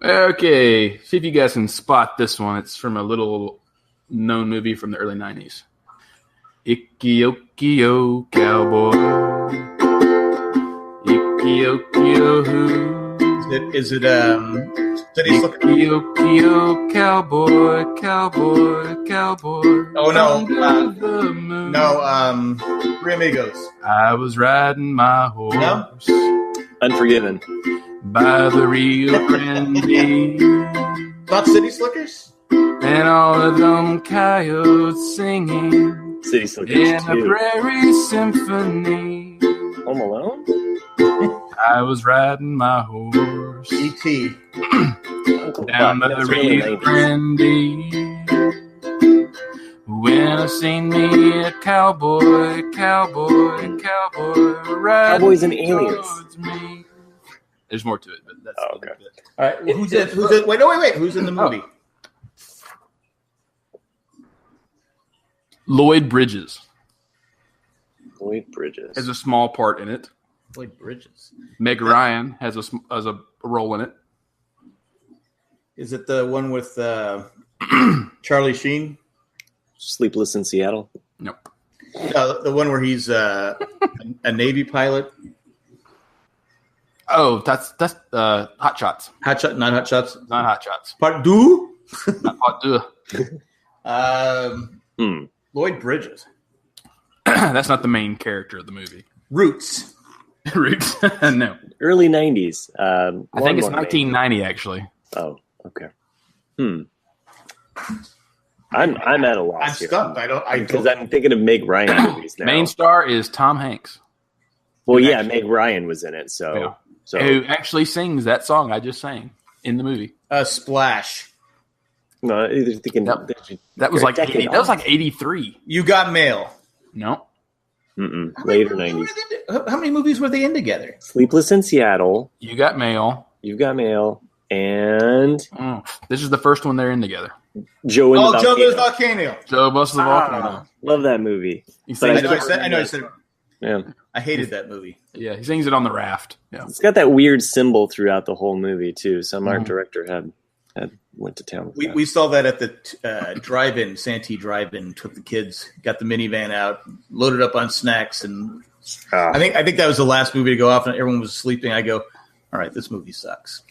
Okay, see if you guys can spot this one. It's from a little known movie from the early 90s. Icky-okio cowboy. Icky-okio who? Is it City Slickers? Icky-okio cowboy, cowboy, cowboy. Oh, no. Three Amigos. I was riding my horse. No? Unforgiven. By the Rio Grande. Not City Slickers? And all of them coyotes singing City Slickers in a 2. prairie symphony. Home Alone? I was riding my horse E.T. down by the Rio Grande. When I seen me a cowboy, cowboy, cowboy riding Cowboys and aliens. towards me. There's more to it, but that's okay. All right, who's it? Wait. Who's in the movie? Lloyd Bridges Lloyd Bridges. has a small part in it. Lloyd Bridges. Meg Ryan has a role in it. Is it the one with Charlie Sheen? Sleepless in Seattle. Nope. The one where he's a Navy pilot. Oh, that's Hot Shots. Not Hot Shots. Not Hot Shots. Part deux. Not Hot Deux. Lloyd Bridges. That's not the main character of the movie. Roots. Roots. No. Early 90s. I think it's 1990 actually. Oh, okay. I'm at a loss. I'm stumped. Because I'm thinking of Meg Ryan movies now. Main star is Tom Hanks. Well, yeah, Meg Ryan was in it, so who actually sings that song I just sang in the movie. Splash. No, either thinking that was like 83. You Got Mail. No. Later 90s. How many movies were they in together? Sleepless in Seattle. You Got Mail. You've Got Mail. And this is the first one they're in together. Joe and the Volcano. Joe and the Volcano. Joe Busts the Volcano. Love that movie. I know I said it. Yeah. I hated that movie. Yeah, he sings it on the raft. Yeah. It's got that weird symbol throughout the whole movie too. Some art director had went to town with that. We saw that at the drive-in, Santee drive-in. Took the kids, got the minivan out, loaded up on snacks, and I think that was the last movie to go off, and everyone was sleeping. I go, all right, this movie sucks.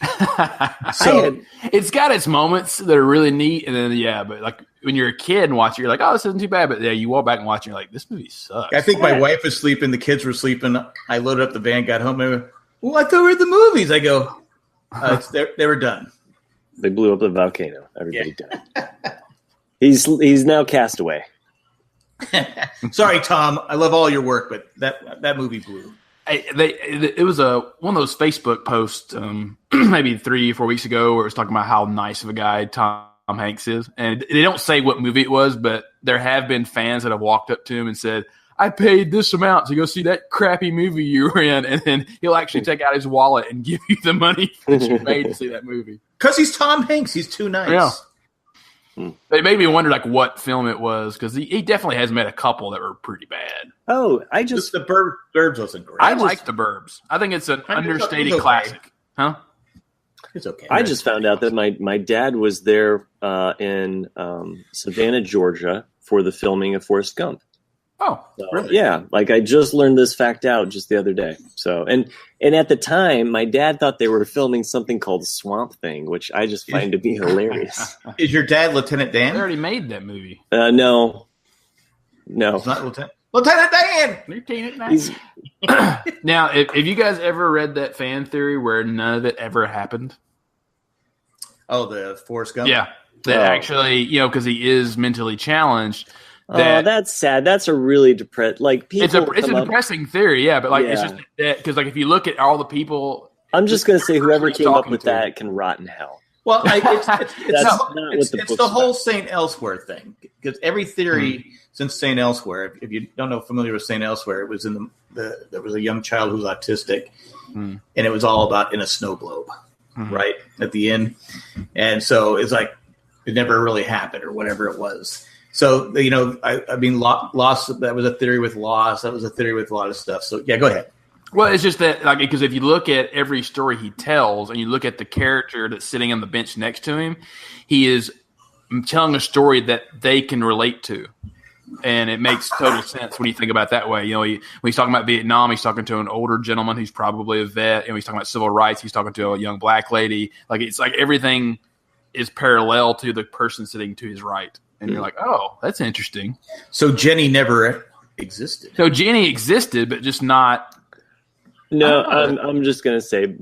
So it's got its moments that are really neat, and then but like when you're a kid and watch it, you're like, oh, this isn't too bad. But you walk back and watch it, and you're like, this movie sucks. I think my wife was sleeping, the kids were sleeping. I loaded up the van, got home, and I went, well, I thought we were at the movies. I go, they were done. They blew up the volcano. Everybody died. He's now cast away. Sorry, Tom. I love all your work, but that movie blew. It was one of those Facebook posts maybe 3 or 4 weeks ago where it was talking about how nice of a guy Tom Hanks is. And they don't say what movie it was, but there have been fans that have walked up to him and said, I paid this amount to go see that crappy movie you were in. And then he'll actually take out his wallet and give you the money that you paid to see that movie. Because he's Tom Hanks. He's too nice. Yeah. They made me wonder what film it was, because he definitely has made a couple that were pretty bad. Oh, just the Burbs wasn't great. I like the Burbs. I think it's an understated classic. Huh? It's okay. I just found out that my dad was there in Savannah, Georgia for the filming of Forrest Gump. Oh, really? Yeah. Like I just learned this fact out just the other day. So, and at the time, my dad thought they were filming something called Swamp Thing, which I just find to be hilarious. Is your dad Lieutenant Dan? They already made that movie. No. It's not Lieutenant Dan. Lieutenant Dan. Now, if you guys ever read that fan theory where none of it ever happened? Oh, the Forrest Gump? Yeah. That actually, because he is mentally challenged. That's sad. That's a really depressed. Like people, it's a depressing theory, yeah. But it's just that because if you look at all the people, I'm just going to say whoever came up with that can rot in hell. Well, it's the whole St. Elsewhere thing, because every theory since St. Elsewhere, if you don't know familiar with St. Elsewhere, it was in there was a young child who was autistic, and it was all about in a snow globe, right at the end, and so it's like it never really happened or whatever it was. So, I mean, loss, that was a theory with loss. That was a theory with a lot of stuff. So, yeah, go ahead. Well, it's just that, like, because if you look at every story he tells and you look at the character that's sitting on the bench next to him, he is telling a story that they can relate to. And it makes total sense when you think about it that way. When he's talking about Vietnam, he's talking to an older gentleman who's probably a vet. And when he's talking about civil rights, he's talking to a young black lady. Like, it's like everything is parallel to the person sitting to his right. And you're like, oh, that's interesting. So Jenny never existed. So Jenny existed, but just not. No, I'm just going to say.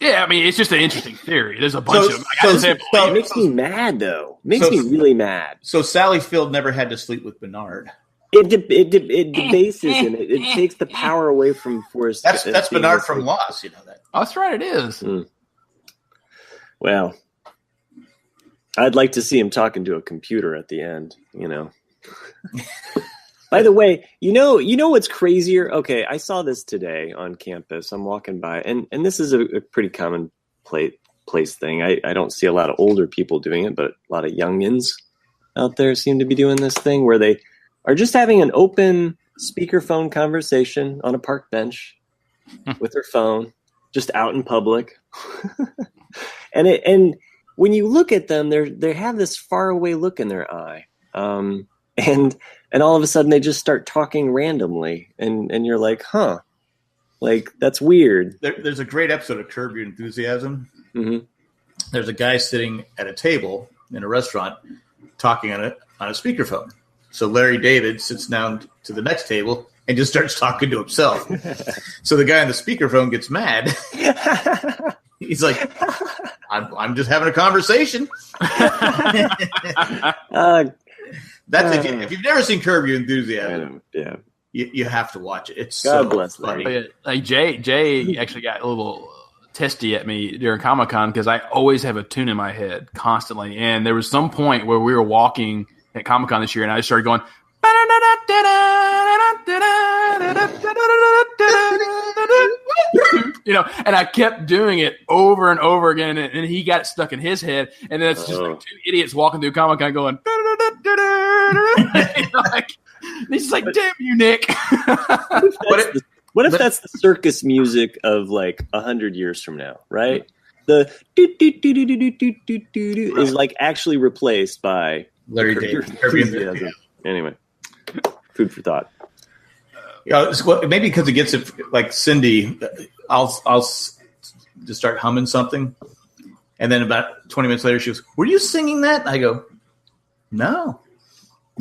Yeah, I mean, it's just an interesting theory. There's a bunch of them. It makes me mad, though. It makes me really mad. So Sally Field never had to sleep with Bernard. It debases him. It takes the power away from Forrest. That's Bernard from Lost. You know that. Oh, that's right. It is. Well, I'd like to see him talking to a computer at the end. By the way, you know what's crazier? Okay, I saw this today on campus. I'm walking by, and this is a pretty common place thing. I don't see a lot of older people doing it, but a lot of youngins out there seem to be doing this thing where they are just having an open speakerphone conversation on a park bench with their phone, just out in public. and when you look at them, they have this faraway look in their eye. And all of a sudden they just start talking randomly, and you're like, huh, like that's weird. There's a great episode of Curb Your Enthusiasm. Mm-hmm. There's a guy sitting at a table in a restaurant talking on a speakerphone. So Larry David sits down to the next table and just starts talking to himself. So the guy on the speakerphone gets mad. He's like, I'm just having a conversation. That's if you've never seen Curb Your Enthusiasm, you have to watch it. It's God so bless funny. Like Jay actually got a little testy at me during Comic-Con because I always have a tune in my head constantly. And there was some point where we were walking at Comic-Con this year, and I just started going. And I kept doing it over and over again, and he got it stuck in his head. And then it's just like two idiots walking through Comic-Con going. He's just like, damn you, Nick. What if that's the circus music of like 100 years from now, right? The is like actually replaced by Larry David. Anyway, food for thought. Maybe because it gets it like Cindy. I'll just start humming something, and then about 20 minutes later, she goes, "Were you singing that?" I go, "No,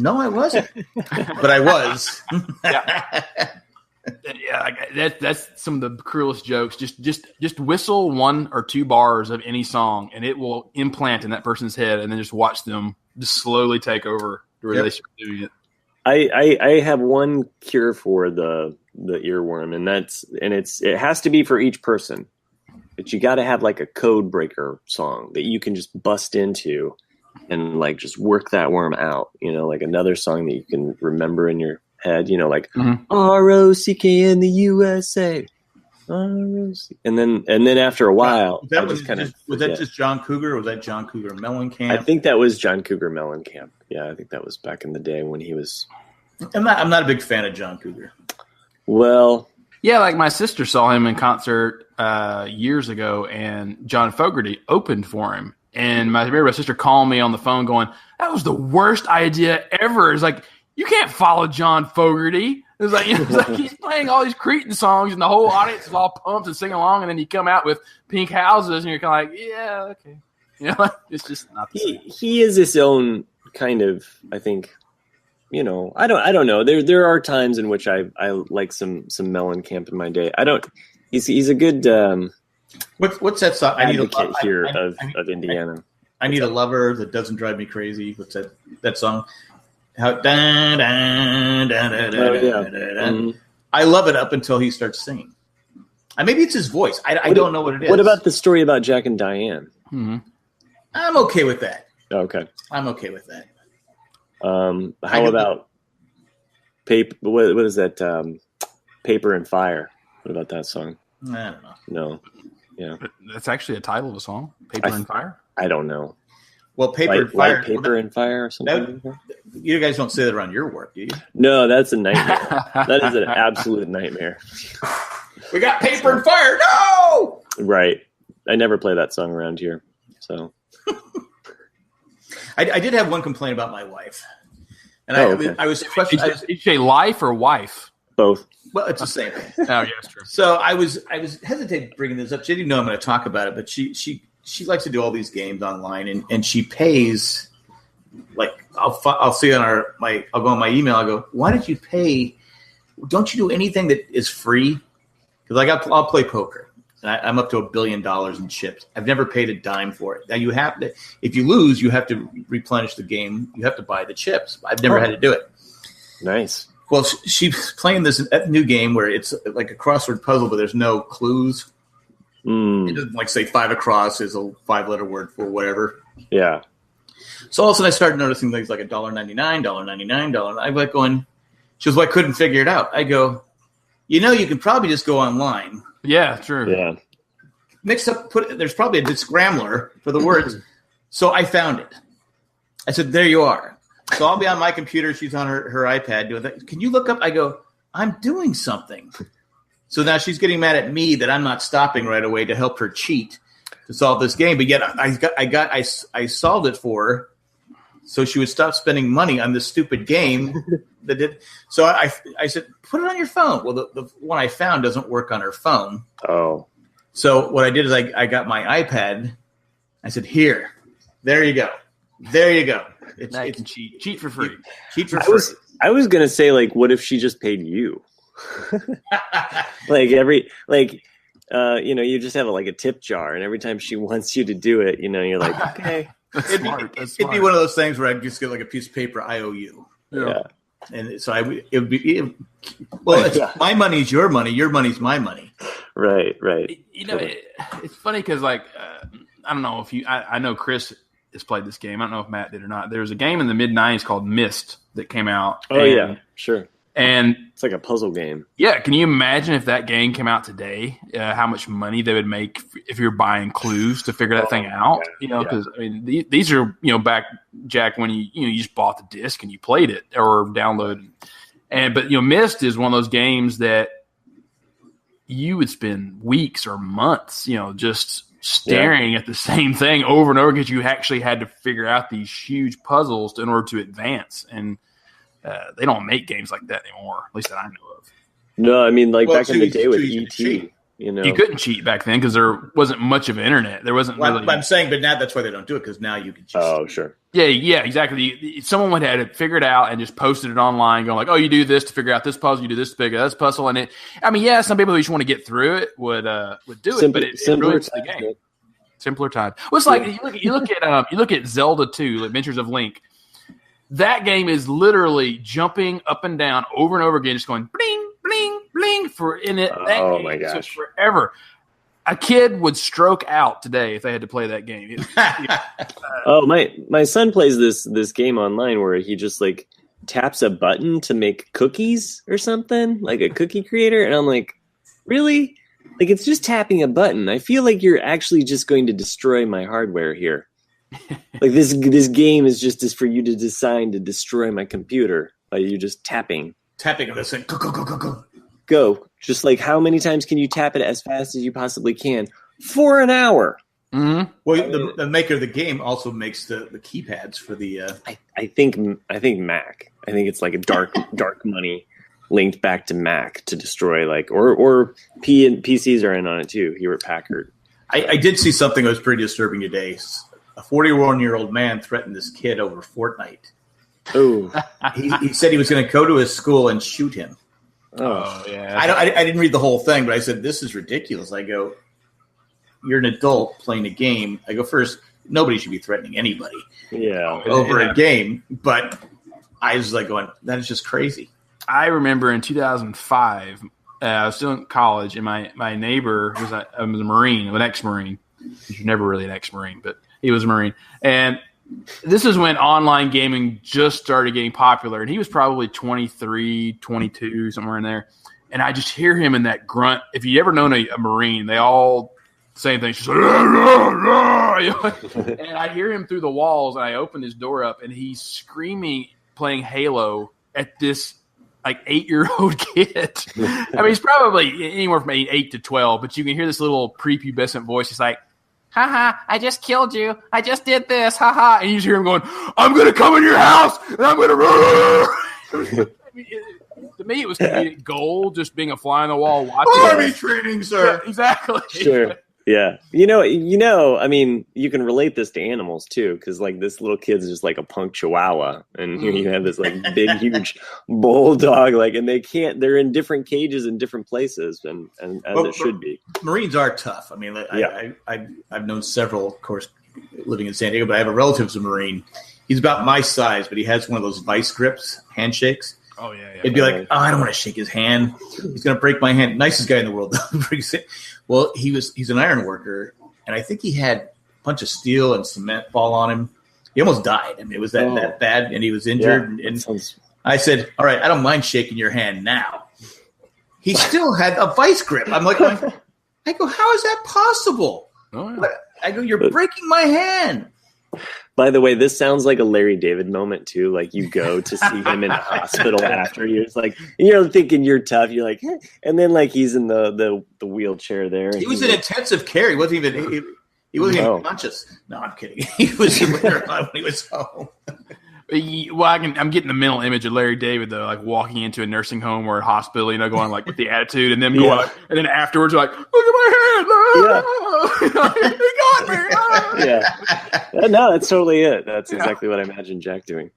I wasn't," but I was. Yeah, that's some of the cruelest jokes. Just whistle one or two bars of any song, and it will implant in that person's head, and then just watch them just slowly take over the relationship doing it. I have one cure for the earworm, and it has to be for each person. But you got to have like a code breaker song that you can just bust into and like just work that worm out. Like another song that you can remember in your head. Like ROCK in the USA. And then after a while, was that just John Cougar, or was that John Cougar Mellencamp? I think that was John Cougar Mellencamp. Yeah, I think that was back in the day when he was. I'm not a big fan of John Cougar. Well, yeah, like my sister saw him in concert years ago, and John Fogerty opened for him. And my sister called me on the phone going, "That was the worst idea ever." It's like, you can't follow John Fogerty. It's like he's playing all these Cretan songs, and the whole audience is all pumped and singing along, and then you come out with Pink Houses, and you're kind of like, yeah, okay. It's just not the same. He is his own kind of, I think, I don't know. There are times in which I like some Mellencamp in my day. He's a good what's that song? Advocate here of Indiana. I need a lover that doesn't drive me crazy. What's that song? I love it up until he starts singing. Maybe it's his voice. I don't know what it is. What about the story about Jack and Diane? Mm-hmm. I'm okay with that. Okay. I'm okay with that. How about paper? What is that? Paper and Fire. What about that song? I don't know. No. Yeah. That's actually a title of a song. Paper and Fire. I don't know. Well, Paper and Fire. Paper and Fire or something. You guys don't say that around your work, do you? No, that's a nightmare. That is an absolute nightmare. We got paper and fire. No! Right. I never play that song around here. So I did have one complaint about my wife. And I was questioning. Did you say life or wife? Both. Well, it's the same thing. Oh, yeah, that's true. So I was hesitating bringing this up. She didn't know I'm going to talk about it, but she likes to do all these games online, and she pays. Like I'll see on I'll go on my email. I go, why did you pay? Don't you do anything that is free? Because I'll play poker. And I'm up to $1 billion in chips. I've never paid a dime for it. Now you have to, if you lose, you have to replenish the game. You have to buy the chips. I've never had to do it. Nice. Well, she's playing this new game where it's like a crossword puzzle, but there's no clues. It doesn't like say 5 across is a 5-letter word for whatever. Yeah. So all of a sudden I started noticing things like $1.99, $1.99. I'm like going, she goes, well, I couldn't figure it out. I go, you can probably just go online. Yeah, true. Yeah. Mix up, there's probably a scrambler for the words. So I found it. I said, there you are. So I'll be on my computer. She's on her iPad doing that. Can you look up? I go, I'm doing something. So now she's getting mad at me that I'm not stopping right away to help her cheat to solve this game. But yet I solved it for her so she would stop spending money on this stupid game. So I said, put it on your phone. Well, the one I found doesn't work on her phone. Oh. So what I did is I got my iPad. I said, here, there you go. There you go. Now you can cheat for free. Cheat for free. I was going to say, like, what if she just paid you? You just have a tip jar, and every time she wants you to do it, you're like, okay. It'd be one of those things where I'd just get like a piece of paper, I owe you. Yeah. And so my money's your money, your money's my money. Right. It's funny because I don't know if I know Chris has played this game. I don't know if Matt did or not. There was a game in the mid-90s called Myst that came out. Oh, yeah, sure. And it's like a puzzle game. Yeah, can you imagine if that game came out today? How much money they would make if you're buying clues to figure that thing out? Because these are back, Jack, when you just bought the disc and you played it or downloaded. But Myst is one of those games that you would spend weeks or months, just staring at the same thing over and over because you actually had to figure out these huge puzzles in order to advance. And they don't make games like that anymore, at least that I know of. No, I mean, back in the day with E.T., you couldn't cheat back then because there wasn't much of an internet. There wasn't really. I'm saying, but now that's why they don't do it because now you can cheat. Oh, sure. Yeah, exactly. Someone would have to figure it out and just posted it online, going like, "Oh, you do this to figure out this puzzle, you do this to figure out this puzzle." And some people who just want to get through it would do it, but it ruins the game. Simpler time. Well, it's like you look at Zelda 2: Adventures of Link. That game is literally jumping up and down over and over again, just going bling, bling, bling Oh my gosh! Forever. A kid would stroke out today if they had to play that game. My son plays this game online where he just taps a button to make cookies or something, like a cookie creator, and I'm like, really? It's just tapping a button. I feel like you're actually just going to destroy my hardware here. This game is just for you to design to destroy my computer by you just tapping on this thing. Go. Just how many times can you tap it as fast as you possibly can for an hour? Mm-hmm. Well, the maker of the game also makes the keypads for the. I think Mac. I think it's like a dark money linked back to Mac to destroy or PCs are in on it too. Here at Packard. I did see something that was pretty disturbing today. A 41-year-old man threatened this kid over Fortnite. Oh, he said he was going to go to his school and shoot him. Oh, yeah. I didn't read the whole thing, but I said, this is ridiculous. I go, you're an adult playing a game. I go, first, nobody should be threatening anybody over a game. But I was going, that is just crazy. I remember in 2005, I was still in college, and my neighbor was a Marine, an ex-Marine. You're never really an ex-Marine, but he was a Marine. And this is when online gaming just started getting popular. And he was probably 23, 22, somewhere in there. And I just hear him in that grunt. If you ever known a Marine, they all same thing. She's like, and I hear him through the walls. And I open his door up, and he's screaming, playing Halo at this like 8-year-old kid. I mean, he's probably anywhere from 8 to 12, but you can hear this little prepubescent voice. He's like, haha, I just killed you. I just did this. Haha. And you just hear him going, I'm going to come in your house and I'm going to. To me, it was comedic gold, just being a fly on the wall watching. Army training, sir. Yeah, exactly. Sure. Yeah. I mean, you can relate this to animals too, because like this little kid's just like a punk chihuahua, and here you have this like big, huge bulldog, like, and they're in different cages in different places, and as it should be. Marines are tough. I mean, I've known several, of course, living in San Diego, but I have a relative who's a Marine. He's about my size, but he has one of those vice grips, handshakes. Oh, yeah. It'd be like, I don't want to shake his hand. He's going to break my hand. Nicest guy in the world. Well, he's an iron worker, and I think he had a bunch of steel and cement fall on him. He almost died. I mean, it was that bad, and he was injured. Yeah, and I said, all right, I don't mind shaking your hand now. He still had a vice grip. I'm like, I go, how is that possible? Oh, yeah. I go, you're breaking my hand. By the way, this sounds like a Larry David moment too. Like you go to see him in a hospital after you're like, you're thinking you're tough. You're like, and then like he's in the wheelchair there. He was in intensive care. He wasn't even conscious. No, I'm kidding. He was when he was home. Well, I'm getting the mental image of Larry David though, like walking into a nursing home or a hospital, going like with the attitude, and then going, like, and then afterwards, like, look at my hand, he got me. Yeah, no, that's totally it. That's exactly what I imagine Jack doing.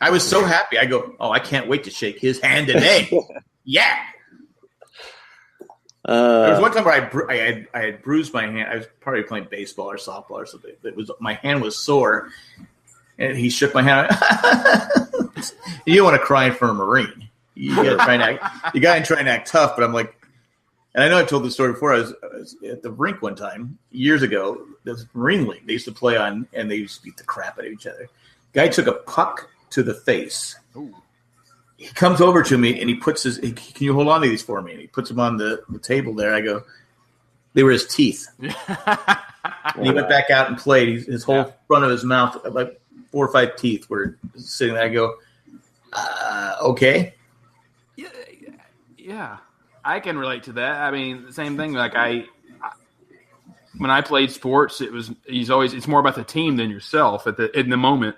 I was so happy. I go, I can't wait to shake his hand today. Yeah. There was one time where I had bruised my hand. I was probably playing baseball or softball or something. My hand was sore. And he shook my hand. You don't want to cry for a Marine. You got to try and act tough. But I'm like, and I know I've told this story before. I was at the rink one time years ago. This Marine League they used to play on, and they used to beat the crap out of each other. Guy took a puck to the face. Ooh. He comes over to me and he puts can you hold on to these for me? And he puts them on the table there. I go, they were his teeth. And he went back out and played. His whole front of his mouth, like 4 or 5 teeth were sitting there. I go, okay. Yeah, I can relate to that. I mean, the same thing. Like when I played sports, it's more about the team than yourself in the moment.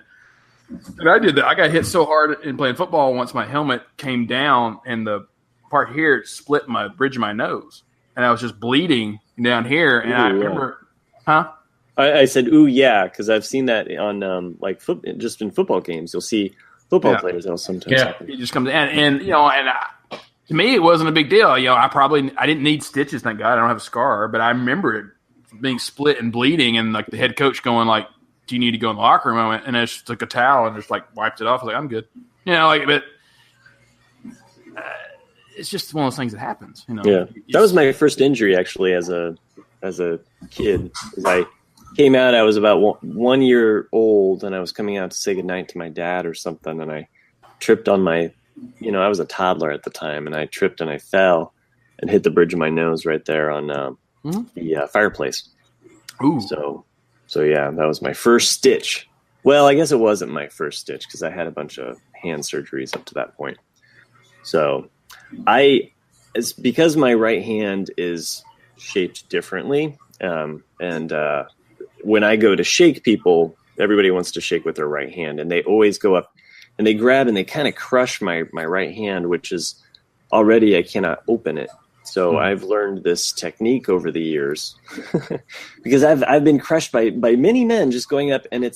And I did that. I got hit so hard in playing football once my helmet came down and the part here split my bridge of my nose, and I was just bleeding down here. And I remember, I said, "Ooh, yeah," because I've seen that on just in football games. You'll see football players that'll sometimes happen. It just comes in, and to me, it wasn't a big deal. I didn't need stitches. Thank God, I don't have a scar. But I remember it being split and bleeding, and like the head coach going like, "Do you need to go in the locker room?" I went, and I just took a towel and just like wiped it off. I was like, "I'm good." But it's just one of those things that happens. Yeah, that was my first injury actually as a kid. I came out, I was about 1 year old, and I was coming out to say goodnight to my dad or something, and I tripped on my, I was a toddler at the time, and I tripped and I fell and hit the bridge of my nose right there on the fireplace. Ooh. So yeah, that was my first stitch. Well, I guess it wasn't my first stitch because I had a bunch of hand surgeries up to that point. So it's because my right hand is shaped differently, and when I go to shake people, everybody wants to shake with their right hand, and they always go up and they grab and they kind of crush my right hand, which is already I cannot open it. So I've learned this technique over the years because I've been crushed by many men just going up, and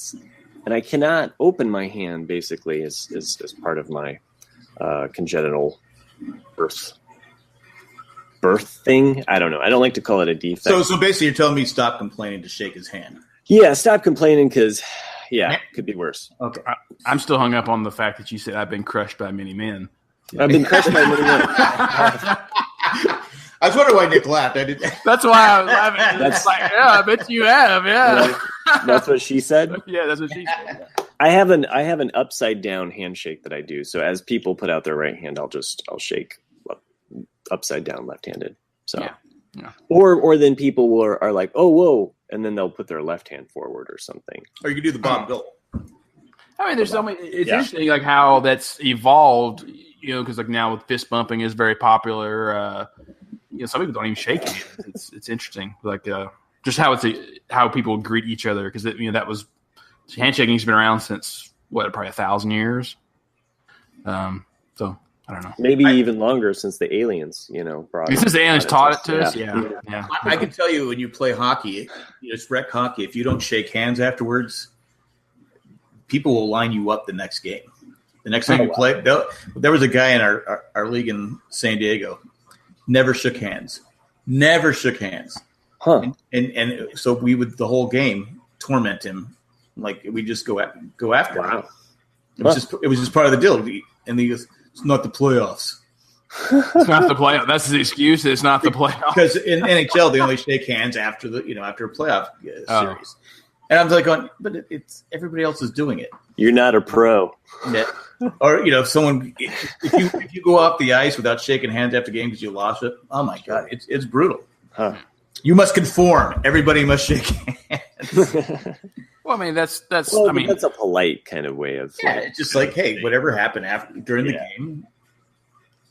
I cannot open my hand basically as part of my congenital birth thing. I don't know. I don't like to call it a defect. So basically, you're telling me stop complaining to shake his hand. Yeah, stop complaining because it could be worse. Okay, I'm still hung up on the fact that you said I've been crushed by many men. I've been crushed by many men. I was wondering why Nick laughed. That's why I was laughing. That's like, I bet you have. Yeah, that's what she said. Yeah, that's what she said. I have an upside down handshake that I do. So as people put out their right hand, I'll shake upside down left-handed. So, yeah. Or then people are like, oh, whoa, and then they'll put their left hand forward or something. Or you can do the Bob Dole. I mean, there's so many. It's interesting, like how that's evolved. Because like now with fist bumping is very popular. Some people don't even shake hands. It's interesting, like just how people greet each other. Because that was handshaking's been around since probably 1,000 years. So I don't know. Maybe even longer since the aliens, brought since the aliens taught it to us. Yeah. I can tell you when you play hockey, it's rec hockey. If you don't shake hands afterwards, people will line you up the next game. The next time you play, there was a guy in our league in San Diego, never shook hands. Huh. And so we would the whole game torment him, like we just go after him. It was just part of the deal. And he goes, "It's not the playoffs." It's not the playoff. That's his excuse. It's not the playoff. Because in NHL they only shake hands after a playoff series. And I'm like going, but it's everybody else is doing it. You're not a pro. Yeah. Or if you go off the ice without shaking hands after game because you lost it, oh my god, it's brutal. Huh. You must conform. Everybody must shake hands. Well, I mean that's that's a polite kind of way of it's just like, hey, whatever happened during the game.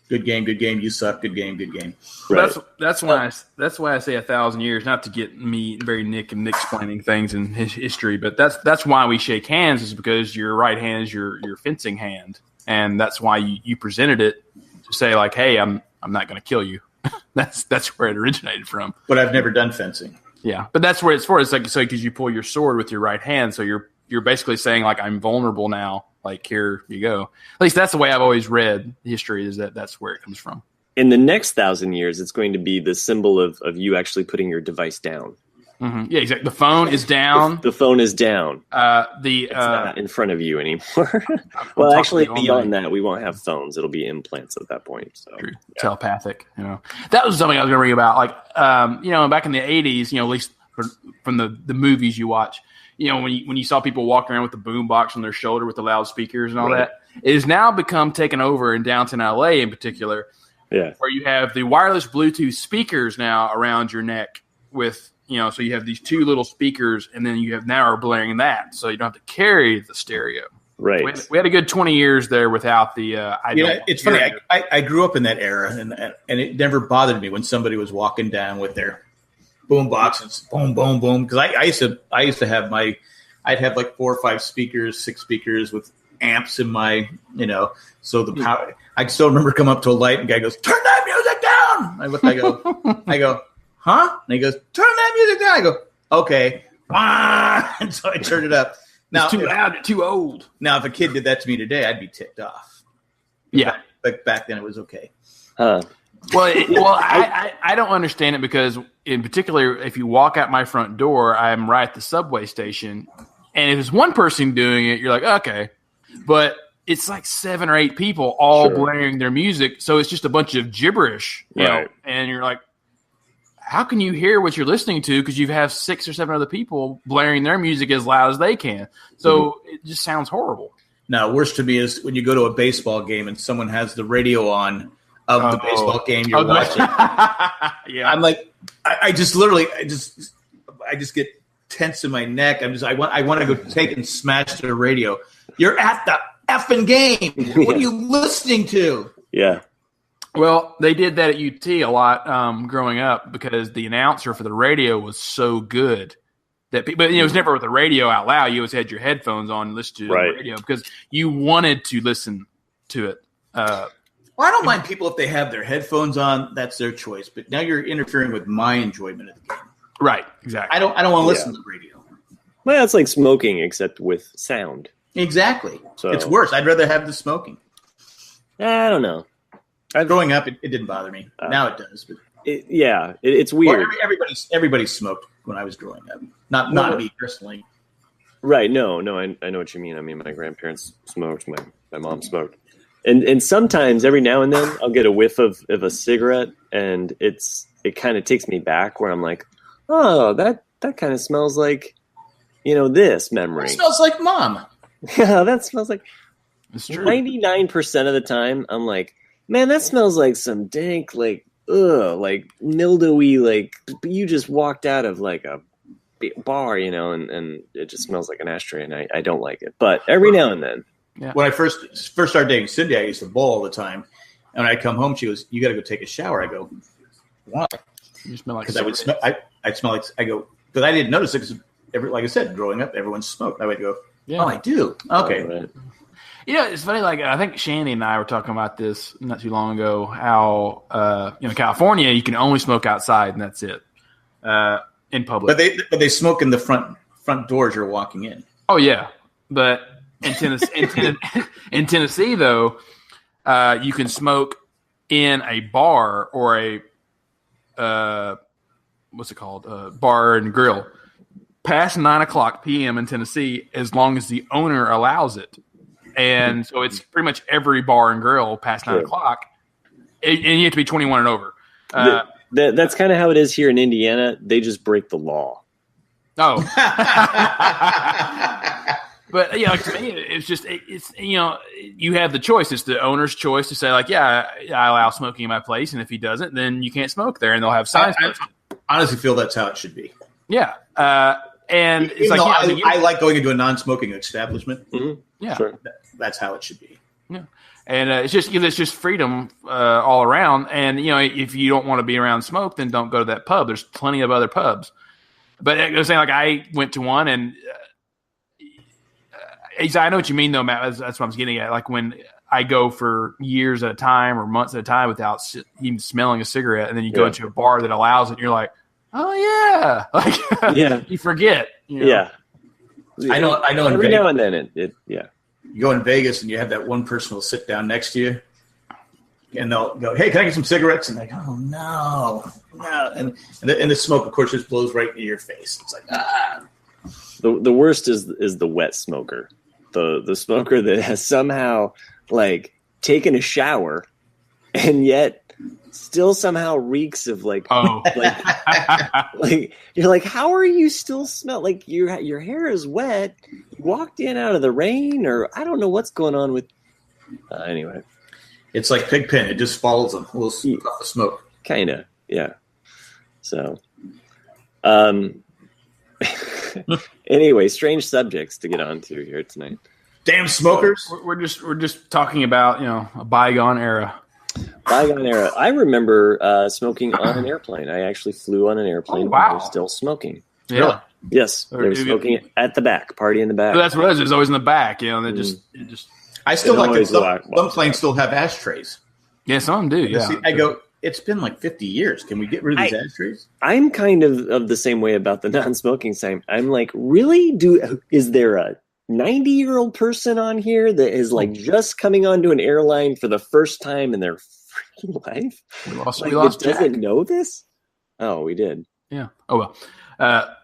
Good game. You suck. Good game. Right. That's why I say 1,000 years. Not to get me very Nick explaining things in his history, but that's why we shake hands is because your right hand is your fencing hand, and that's why you presented it to say like, hey, I'm not going to kill you. that's where it originated from. But I've never done fencing. Yeah, but that's where it's for. It's like so because you pull your sword with your right hand, so you're basically saying like I'm vulnerable now. Like, here you go. At least that's the way I've always read history, is that's where it comes from. In the next 1,000 years, it's going to be the symbol of you actually putting your device down. Mm-hmm. Yeah, exactly. The phone is down. The phone is down. It's not in front of you anymore. Well, actually, beyond that, we won't have phones. It'll be implants at that point. So telepathic. That was something I was going to read about. Like, back in the 80s, at least from the movies you watch. When you saw people walking around with the boom box on their shoulder with the loudspeakers and all that, it has now become taken over in downtown LA in particular, where you have the wireless Bluetooth speakers now around your neck with, so you have these two little speakers and then you have now are blaring that. So you don't have to carry the stereo. Right. We had a good 20 years there without the, it's funny. I grew up in that era and it never bothered me when somebody was walking down with their boom boxes, boom, boom, boom. Because I used to have I'd have like 4 or 5 speakers, 6 speakers with amps in my, so the power. I still remember coming up to a light and the guy goes, "Turn that music down." I go, "Huh?" And he goes, "Turn that music down." I go, "Okay." And so I turned it up. Now, it's too loud, too old. Now, if a kid did that to me today, I'd be ticked off. Yeah. But back then it was okay. I don't understand it because, in particular, if you walk out my front door, I'm right at the subway station, and if there's one person doing it, you're like, okay, but it's like 7 or 8 people all blaring their music, so it's just a bunch of gibberish, and you're like, how can you hear what you're listening to? Because you have 6 or 7 other people blaring their music as loud as they can, so it just sounds horrible. Now, worst to me is when you go to a baseball game and someone has the radio on of the baseball game you're watching. Yeah, I'm like, I just literally, I just get tense in my neck. I want to go take and smash the radio. You're at the effing game. What are you listening to? Yeah. Well, they did that at UT a lot growing up because the announcer for the radio was so good that people, it was never with the radio out loud. You always had your headphones on and listened to the radio because you wanted to listen to it. Well, I don't mind people if they have their headphones on. That's their choice. But now you're interfering with my enjoyment of the game. Right. Exactly. I don't want to listen to the radio. Well, it's like smoking except with sound. Exactly. So it's worse. I'd rather have the smoking. I don't know. Growing up, it didn't bother me. Now it does. But it's weird. Well, everybody smoked when I was growing up. Not me personally. Right. No. I know what you mean. I mean, my grandparents smoked. My mom smoked. And sometimes, every now and then, I'll get a whiff of a cigarette, and it kind of takes me back where I'm like, oh, that kind of smells like, this memory. It smells like mom. Yeah, that smells like. It's true. 99% of the time, I'm like, man, that smells like some dank, like mildewy, like you just walked out of like a bar, and it just smells like an ashtray, and I don't like it. But every now and then. Yeah. When I first started dating Cindy, I used to bowl all the time. And when I come home, she goes, "You got to go take a shower." I go, "Why?" You smell like because I'd smell like, I go, but I didn't notice it because like I said, growing up, everyone smoked. I would go, "Oh, I do." Okay. Right. It's funny. Like I think Shandy and I were talking about this not too long ago. How California, you can only smoke outside, and that's it in public. But they smoke in the front doors you're walking in. Oh yeah, but in Tennessee though, you can smoke in a bar or a what's it called? Bar and grill past 9:00 p.m. in Tennessee, as long as the owner allows it. And so it's pretty much every bar and grill past 9:00, and you have to be 21 and over. That's kind of how it is here in Indiana. They just break the law. Oh, but to me, it's just you have the choice. It's the owner's choice to say like, I allow smoking in my place, and if he doesn't, then you can't smoke there, and they'll have signs. I honestly feel that's how it should be. Yeah, and it's like I like going into a non-smoking establishment. Mm-hmm. Yeah, sure. That's how it should be. Yeah, and it's just freedom all around. And if you don't want to be around smoke, then don't go to that pub. There's plenty of other pubs. But I was saying, like, I went to one, and I know what you mean, though, Matt. That's what I was getting at. Like when I go for years at a time or months at a time without even smelling a cigarette, and then you go into a bar that allows it, and you're like, oh yeah, like you forget. Yeah, I know. Every now and then, you go in Vegas and you have that one person who'll sit down next to you, and they'll go, "Hey, can I get some cigarettes?" And like, "Oh no," and the smoke, of course, just blows right into your face. It's like The worst is the wet smoker, the smoker that has somehow like taken a shower, and yet still somehow reeks of like you're like, how are you still smell like your hair is wet? You walked in out of the rain, or I don't know what's going on with. Anyway, it's like Pigpen. It just follows them. We'll see off the smoke. Kinda, yeah. So, anyway, strange subjects to get onto here tonight. Damn smokers! We're just talking about a bygone era. Bygone era. I remember smoking on an airplane. I actually flew on an airplane. Oh, wow. When I was still smoking. Yeah. Really? Yes, they were smoking at the back, party in the back. So that's what it is. It's always in the back. They just. I still like it. Some planes still have ashtrays. Yeah, some do. Yeah. See, I go. It's been like 50 years. Can we get rid of these ashtrays? I'm kind of the same way about the non-smoking sign. I'm like, really? Is there a 90-year-old person on here that is like just coming onto an airline for the first time in their freaking life? We lost Jack. Doesn't know this? Oh, we did. Yeah. Oh well.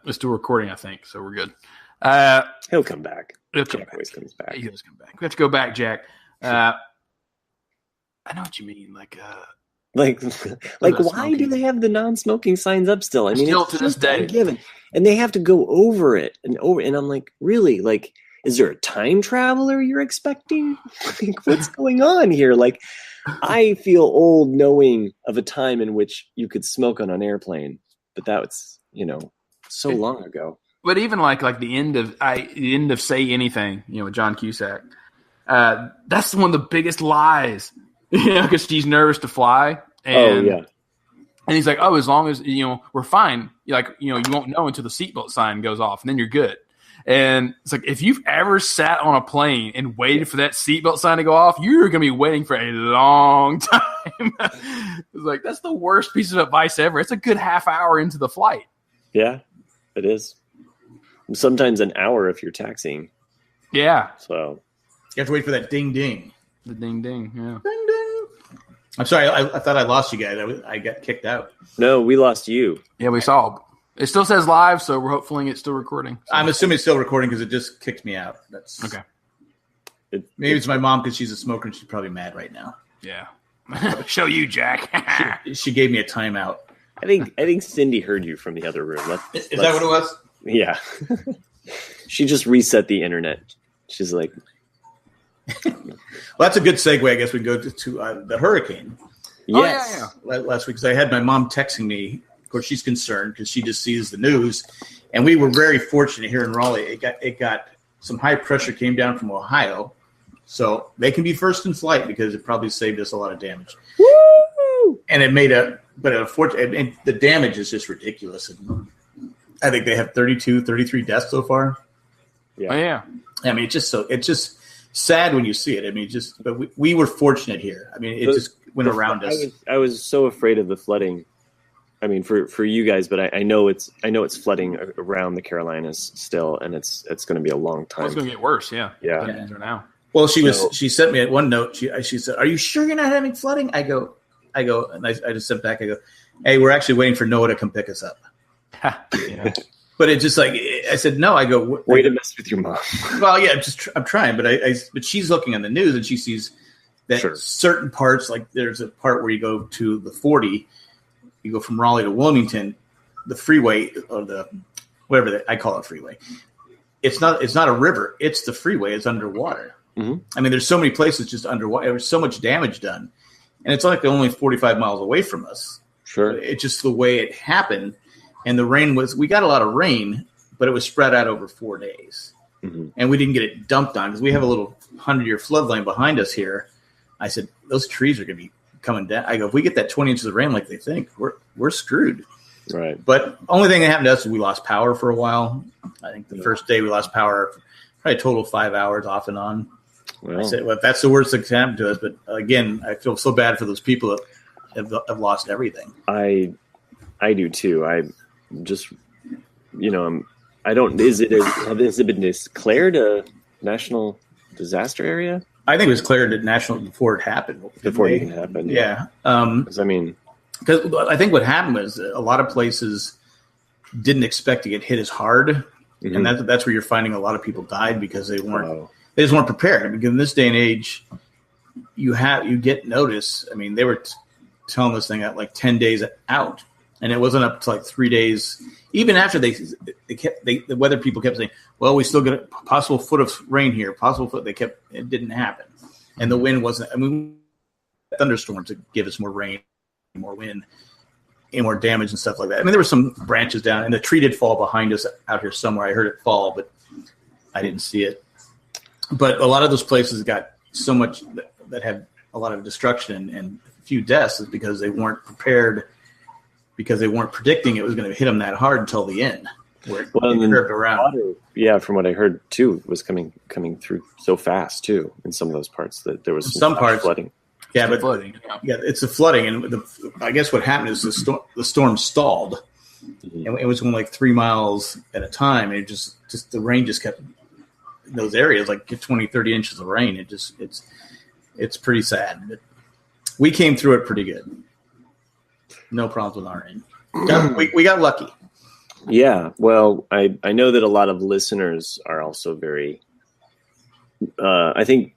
It's still recording, I think, so we're good. He'll come back. Jack always comes back. He does come back. We have to go back, Jack. I know what you mean. Like why do they have the non-smoking signs up still? I mean, still it's to this day given, and they have to go over it and I'm like, really? Like, is there a time traveler you're expecting? Like, what's going on here? Like, I feel old knowing of a time in which you could smoke on an airplane, but that was so long ago. But even like the end of Say Anything, with John Cusack, that's one of the biggest lies. Because she's nervous to fly. And, and he's like, oh, as long as, we're fine. You won't know until the seatbelt sign goes off, and then you're good. And it's like, if you've ever sat on a plane and waited for that seatbelt sign to go off, you're going to be waiting for a long time. It's like, that's the worst piece of advice ever. It's a good half hour into the flight. Yeah, it is. Sometimes an hour if you're taxiing. Yeah. So you have to wait for that ding ding. The ding ding, yeah. Ding ding. I'm sorry, I thought I lost you guys. I got kicked out. No, we lost you. Yeah, we saw. It still says live, so we're hoping it's still recording. So. I'm assuming it's still recording because it just kicked me out. That's okay. Maybe it's my mom because she's a smoker and she's probably mad right now. Yeah. Show you, Jack. she gave me a timeout. I think Cindy heard you from the other room. Is that what it was? Yeah. She just reset the internet. She's like. Well, that's a good segue. I guess we can go to the hurricane. Yes. Last week, because I had my mom texting me course, she's concerned because she just sees the news. And we were very fortunate here in Raleigh. It got some high pressure came down from Ohio, so they can be first in flight because it probably saved us a lot of damage. Woo! And it made and the damage is just ridiculous. And I think they have 33 deaths so far. Yeah. Oh, yeah. I mean, it's just sad when you see it. I mean, but we were fortunate here. I mean, it just went around us. I was so afraid of the flooding. I mean, for you guys, but I know it's flooding around the Carolinas still, and it's going to be a long time. It's going to get worse. Yeah. Now. Well, she sent me one note. She said, "Are you sure you're not having flooding?" I go, and I just sent back. I go, "Hey, we're actually waiting for Noah to come pick us up." Yeah. But it just like I said, no. I go, way to mess with your mom. Well, yeah, I'm trying, but she's looking on the news and she sees that certain parts, like there's a part where you go to the 40, you go from Raleigh to Wilmington, the freeway or I call it freeway. It's not a river. It's the freeway. It's underwater. Mm-hmm. I mean, there's so many places just underwater. There was so much damage done, and it's like only 45 miles away from us. Sure, it's just the way it happened. And the rain we got a lot of rain, but it was spread out over 4 days. Mm-hmm. And we didn't get it dumped on because we have a little 100-year floodline behind us here. I said, those trees are going to be coming down. I go, if we get that 20 inches of rain like they think, we're screwed. Right. But only thing that happened to us is we lost power for a while. I think the first day we lost power, probably a total of 5 hours off and on. Well, I said, well, that's the worst that's happened to us. But again, I feel so bad for those people that have lost everything. I do too. Just, I don't. Has it been declared a national disaster area? I think it was declared national before it happened. Before it even happened. Yeah. Because I think what happened was a lot of places didn't expect to get hit as hard, mm-hmm. and that's where you're finding a lot of people died because they just weren't prepared. I mean, in this day and age, you get notice. I mean, they were telling this thing at like 10 days out. And it wasn't up to like 3 days. Even after the weather people kept saying, well, we still get a possible foot of rain here, it didn't happen. And the wind wasn't, thunderstorms to give us more rain, more wind, and more damage and stuff like that. I mean, there were some branches down, and the tree did fall behind us out here somewhere. I heard it fall, but I didn't see it. But a lot of those places got so much that had a lot of destruction and a few deaths is because they weren't prepared, because they weren't predicting it was going to hit them that hard until the end, where it curved around. Water, from what I heard too, was coming through so fast too in some of those parts that there was some parts flooding. Yeah, but flooding. Yeah, it's the flooding, and I guess what happened is the storm stalled, mm-hmm. and it was going like 3 miles at a time, and it just the rain just kept in those areas like 20, 30 inches of rain. It's pretty sad. But we came through it pretty good. No problems with our end. We got lucky. Yeah. Well, I know that a lot of listeners are also very, I think,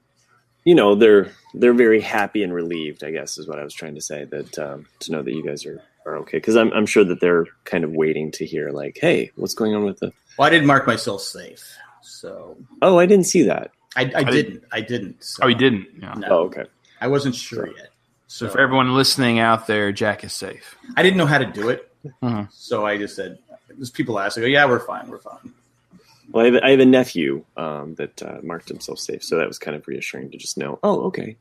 they're very happy and relieved, I guess is what I was trying to say, that to know that you guys are okay. Because I'm sure that they're kind of waiting to hear like, hey, what's going on with the. Well, I didn't mark myself safe. So. Oh, I didn't see that. I didn't. So. Oh, you didn't? Yeah. No. Oh, okay. I wasn't sure yet. So for everyone listening out there, Jack is safe. I didn't know how to do it, mm-hmm. so I just said, just people ask, I go, yeah, we're fine. Well, I have a nephew that marked himself safe, so that was kind of reassuring to just know, oh, okay,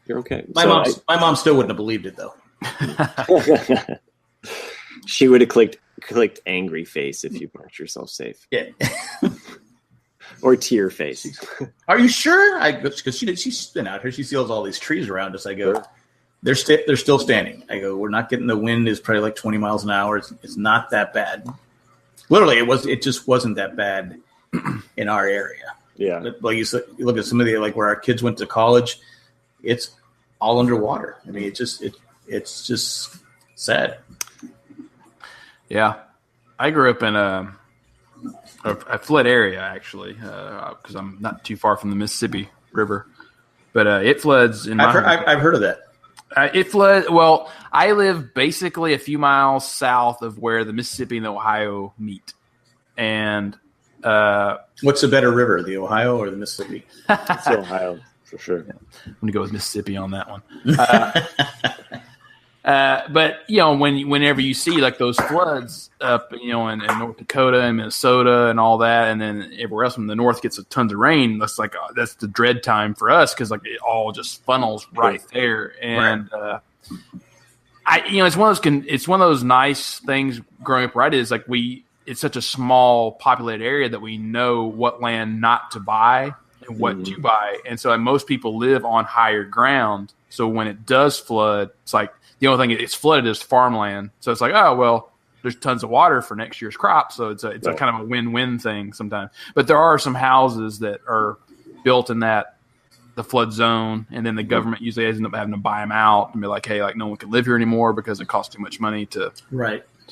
you're okay. My mom still wouldn't have believed it, though. She would have clicked angry face if you marked yourself safe. Yeah. Or tear face. Are you sure? Because she's been out here. She sees all these trees around us. I go, sure. They're still standing. I go, we're not getting the wind is probably like 20 miles an hour. It's not that bad. Literally, it just wasn't that bad in our area. Yeah. Like you look at some of the like where our kids went to college, it's all underwater. I mean, it's just sad. Yeah, I grew up in a flood area actually because I'm not too far from the Mississippi River, but it floods in. I've heard of that. It floods. Well, I live basically a few miles south of where the Mississippi and the Ohio meet, and what's the better river, the Ohio or the Mississippi? It's the Ohio for sure. I'm gonna go with Mississippi on that one. But whenever you see like those floods up, in North Dakota and Minnesota and all that, and then everywhere else in the north gets tons of rain, that's the dread time for us because like it all just funnels right there. And it's one of those nice things growing up. Right, is like it's such a small populated area that we know what land not to buy and what to buy, and so most people live on higher ground. So when it does flood, it's like. The only thing it's flooded is farmland. So it's like, oh, well, there's tons of water for next year's crop. So it's a kind of a win-win thing sometimes. But there are some houses that are built in the flood zone. And then the government usually ends up having to buy them out and be like, hey, like no one can live here anymore because it costs too much money to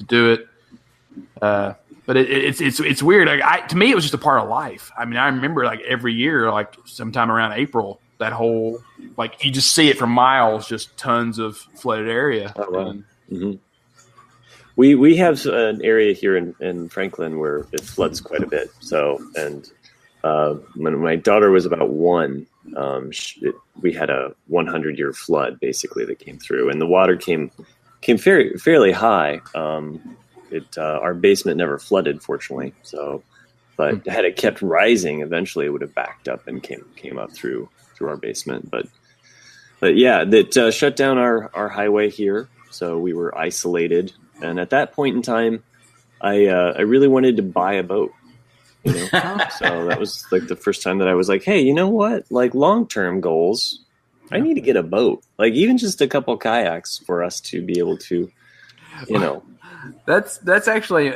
do it. But it's weird. Like, to me, it was just a part of life. I mean, I remember like every year, like sometime around April, that whole like you just see it for miles, just tons of flooded area. Oh, wow. We have an area here in Franklin where it floods quite a bit. So, and when my daughter was about 1, we had a 100-year flood basically that came through, and the water came fairly high. Our basement never flooded, fortunately. So, but had it kept rising, eventually it would have backed up and came up through our basement. But yeah, that shut down our highway here. So we were isolated. And at that point in time, I really wanted to buy a boat. So that was like the first time that I was like, hey, you know what? Like long-term goals, I need to get a boat. Like even just a couple kayaks for us to be able to, That's actually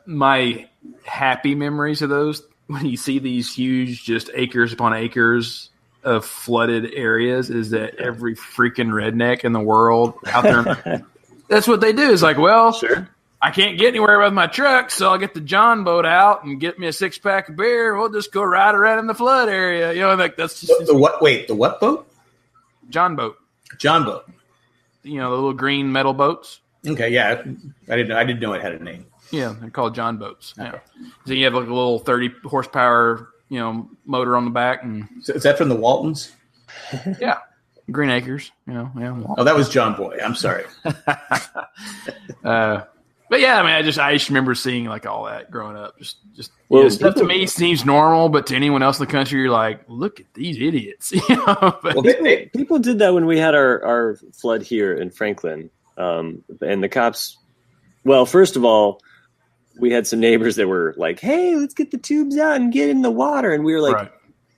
my happy memories of those. When you see these huge, just acres upon acres of flooded areas, is that every freaking redneck in the world out there, that's what they do. It's like, well, sure. I can't get anywhere with my truck, so I'll get the John boat out and get me a 6-pack of beer. We'll just go ride around in the flood area. Like that's just the what? Wait, the what boat? John boat. John boat. The little green metal boats. Okay, yeah, I didn't know it had a name. Yeah, they're called John boats. Okay. Yeah. So you have like a little 30 horsepower, motor on the back, and so is that from the Waltons? Yeah, Green Acres. Yeah. Oh, that was John Boy. I'm sorry. But yeah, I mean, I just remember seeing like all that growing up. Just stuff to me seems normal, but to anyone else in the country, you're like, look at these idiots. People did that when we had our flood here in Franklin, and the cops. Well, first of all, we had some neighbors that were like, "Hey, let's get the tubes out and get in the water," and we were like,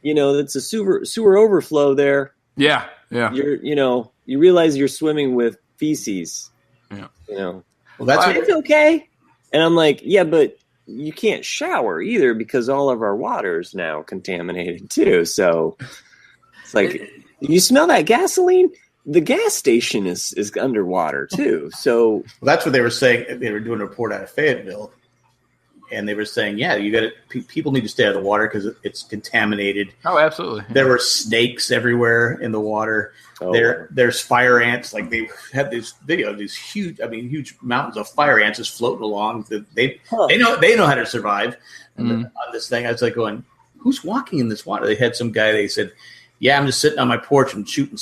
"That's a sewer overflow there." Yeah. You realize you're swimming with feces. Yeah. Well, that's it's okay. And I'm like, yeah, but you can't shower either because all of our water's now contaminated too. So it's like, you smell that gasoline? The gas station is underwater too. So that's what they were saying. They were doing a report out of Fayetteville, and they were saying, yeah, people need to stay out of the water because it's contaminated. Oh, absolutely. There were snakes everywhere in the water. There's fire ants. Like they had this video, these huge mountains of fire ants just floating along. They know how to survive on this thing. I was like going, who's walking in this water? They had some guy. They said, yeah, I'm just sitting on my porch and shooting.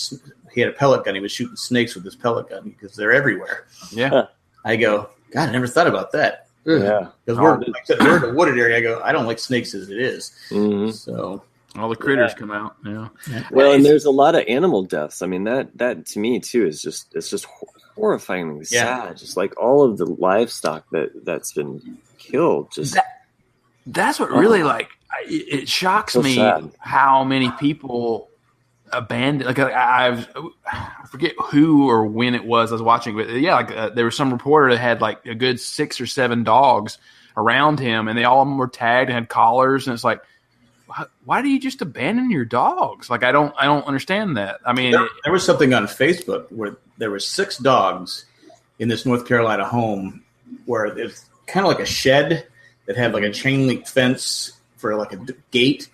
He had a pellet gun. He was shooting snakes with his pellet gun because they're everywhere. Yeah. I go, God, I never thought about that. Yeah. Because we're in a wooded area. I go, I don't like snakes as it is. Mm-hmm. So all the critters come out. Yeah. Well, and there's a lot of animal deaths. I mean, that to me too is just horrifyingly sad. Just like all of the livestock that's been killed. Just that's what really it shocks me sad. How many people abandoned. Like I forget who or when it was I was watching, but there was some reporter that had like a good 6 or 7 dogs around him, and they all of them were tagged and had collars, and it's like, why do you just abandon your dogs? Like I don't understand that. I mean, there was something on Facebook where there were 6 dogs in this North Carolina home where it's kind of like a shed that had like a chain link fence for like a gate,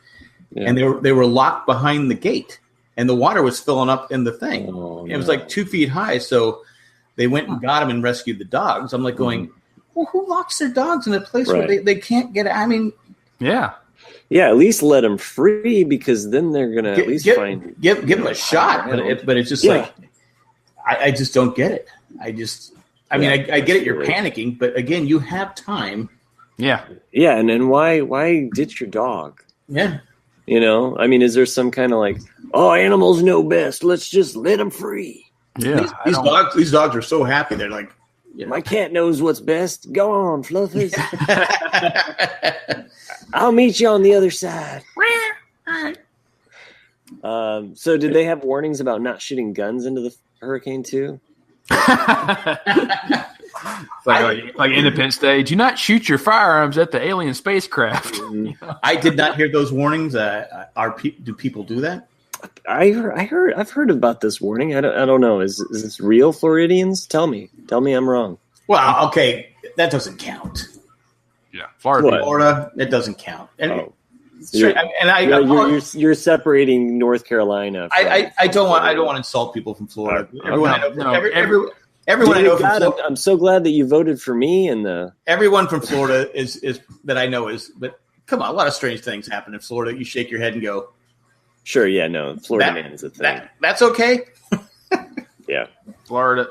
and they were locked behind the gate. And the water was filling up in the thing. It was like 2 feet high. So they went and got them and rescued the dogs. I'm like going, well, who locks their dogs in a place where they can't get? I mean, yeah. At least let them free because then they're gonna at least give them a shot. But it's just like I just don't get it. I mean, I get it. You're panicking, but again, you have time. Yeah. Yeah. And then why ditch your dog? Yeah. You know, I mean, is there some kind of like, oh, animals know best. Let's just let them free. Yeah. These dogs are so happy. They're like, my cat knows what's best. Go on, Fluffy. I'll meet you on the other side. So did they have warnings about not shooting guns into the hurricane too? like Independence Day. Do not shoot your firearms at the alien spacecraft. I did not hear those warnings. Do people do that? I've heard about this warning. I don't know. Is this real, Floridians? Tell me I'm wrong. Well, okay, that doesn't count. Yeah, Florida, it doesn't count. And you're separating North Carolina. I don't want to insult people from Florida. Everyone I know from Florida. I'm so glad that you voted for me. And everyone from Florida is that I know is. But come on, a lot of strange things happen in Florida. You shake your head and go, "Sure, yeah, no, Florida man is a thing." That's okay. Yeah, Florida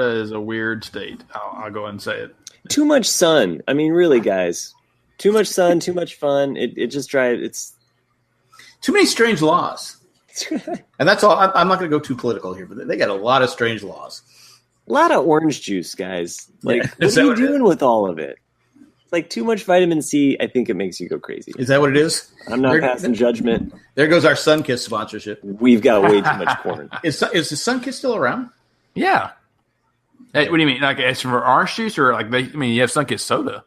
is a weird state. I'll go ahead and say it. Too much sun. I mean, really, guys. Too much sun, too much fun. It just drives. It's too many strange laws, and that's all. I'm not going to go too political here, but they got a lot of strange laws. A lot of orange juice, guys. Like, what are you doing with all of it? Like too much vitamin C. I think it makes you go crazy. Is that what it is? I'm not passing judgment. There goes our Sunkist sponsorship. We've got way too much corn. Is the Sunkist still around? Yeah. Hey, what do you mean? Like it's for orange juice, or like you have Sunkist soda?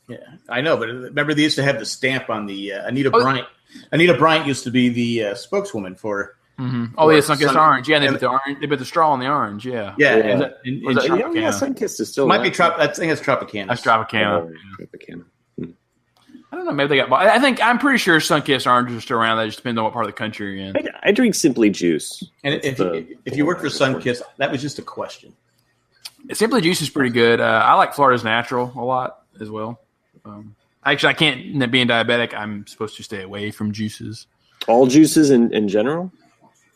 Yeah, I know, but remember they used to have the stamp on the Anita Bryant. Anita Bryant used to be the spokeswoman for. Mm-hmm. Oh, yeah, Sunkist orange. Yeah, they put the straw on the orange. Yeah, yeah. Sunkist is still might be I think it's Tropicana. That's Tropicana. Tropicana. I don't know. Maybe they got bought. I'm pretty sure Sunkist oranges are still around. That just depends on what part of the country you're in. I drink Simply Juice. And if you work for Sunkist, that was just a question. Simply Juice is pretty good. I like Florida's Natural a lot as well. Actually, I can't. Being diabetic, I'm supposed to stay away from juices. All juices in general.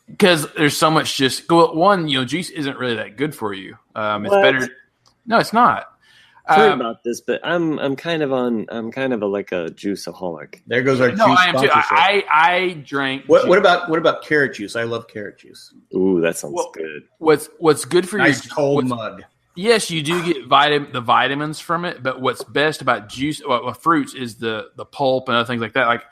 Because there's so much one, juice isn't really that good for you. It's better. No, it's not. I've heard about this, but I'm kind of like a juiceaholic. There goes our juice I am too. sponsorship. I drank. What about carrot juice? I love carrot juice. Ooh, that sounds good. What's good for nice cold mug? Yes, you do get the vitamins from it, but what's best about fruits is the pulp and other things like that. Like,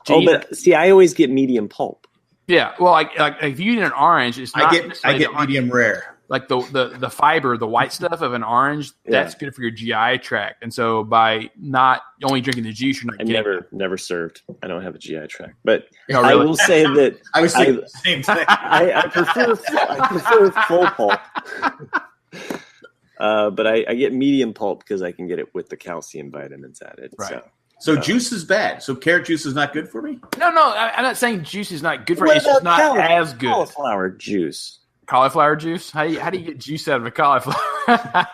but see, I always get medium pulp. Yeah, well, like if you eat an orange, it's not. I get medium rare. Like the fiber, the white stuff of an orange, that's good for your GI tract. And so by not only drinking the juice, you're not getting. Never served. I don't have a GI tract, but really? I will say that I was saying the same thing. I prefer full pulp. But I get medium pulp because I can get it with the calcium vitamins added. Right. So juice is bad. So carrot juice is not good for me? No, I'm not saying juice is not good for you. It's just not as good. Cauliflower juice. Cauliflower juice? How do you get juice out of a cauliflower?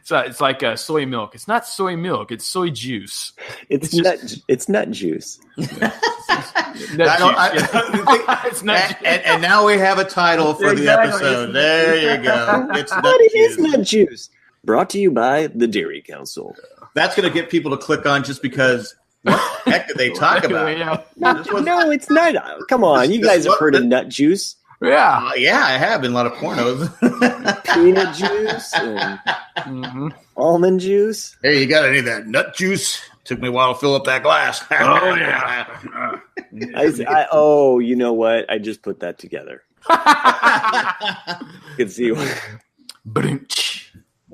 So it's like soy milk. It's not soy milk. It's soy juice. It's nut juice. It's nut juice. And now we have a title for the episode. There you go. It's nut juice. It is nut juice. Brought to you by the Dairy Council. That's going to get people to click on just because what the heck did they talk about? No, it's not. Come on. You guys have heard of nut juice. Yeah. Yeah, I have in a lot of pornos. Peanut juice and almond juice. Hey, you got any of that nut juice? Took me a while to fill up that glass. Oh, yeah. You know what? I just put that together. You can see what.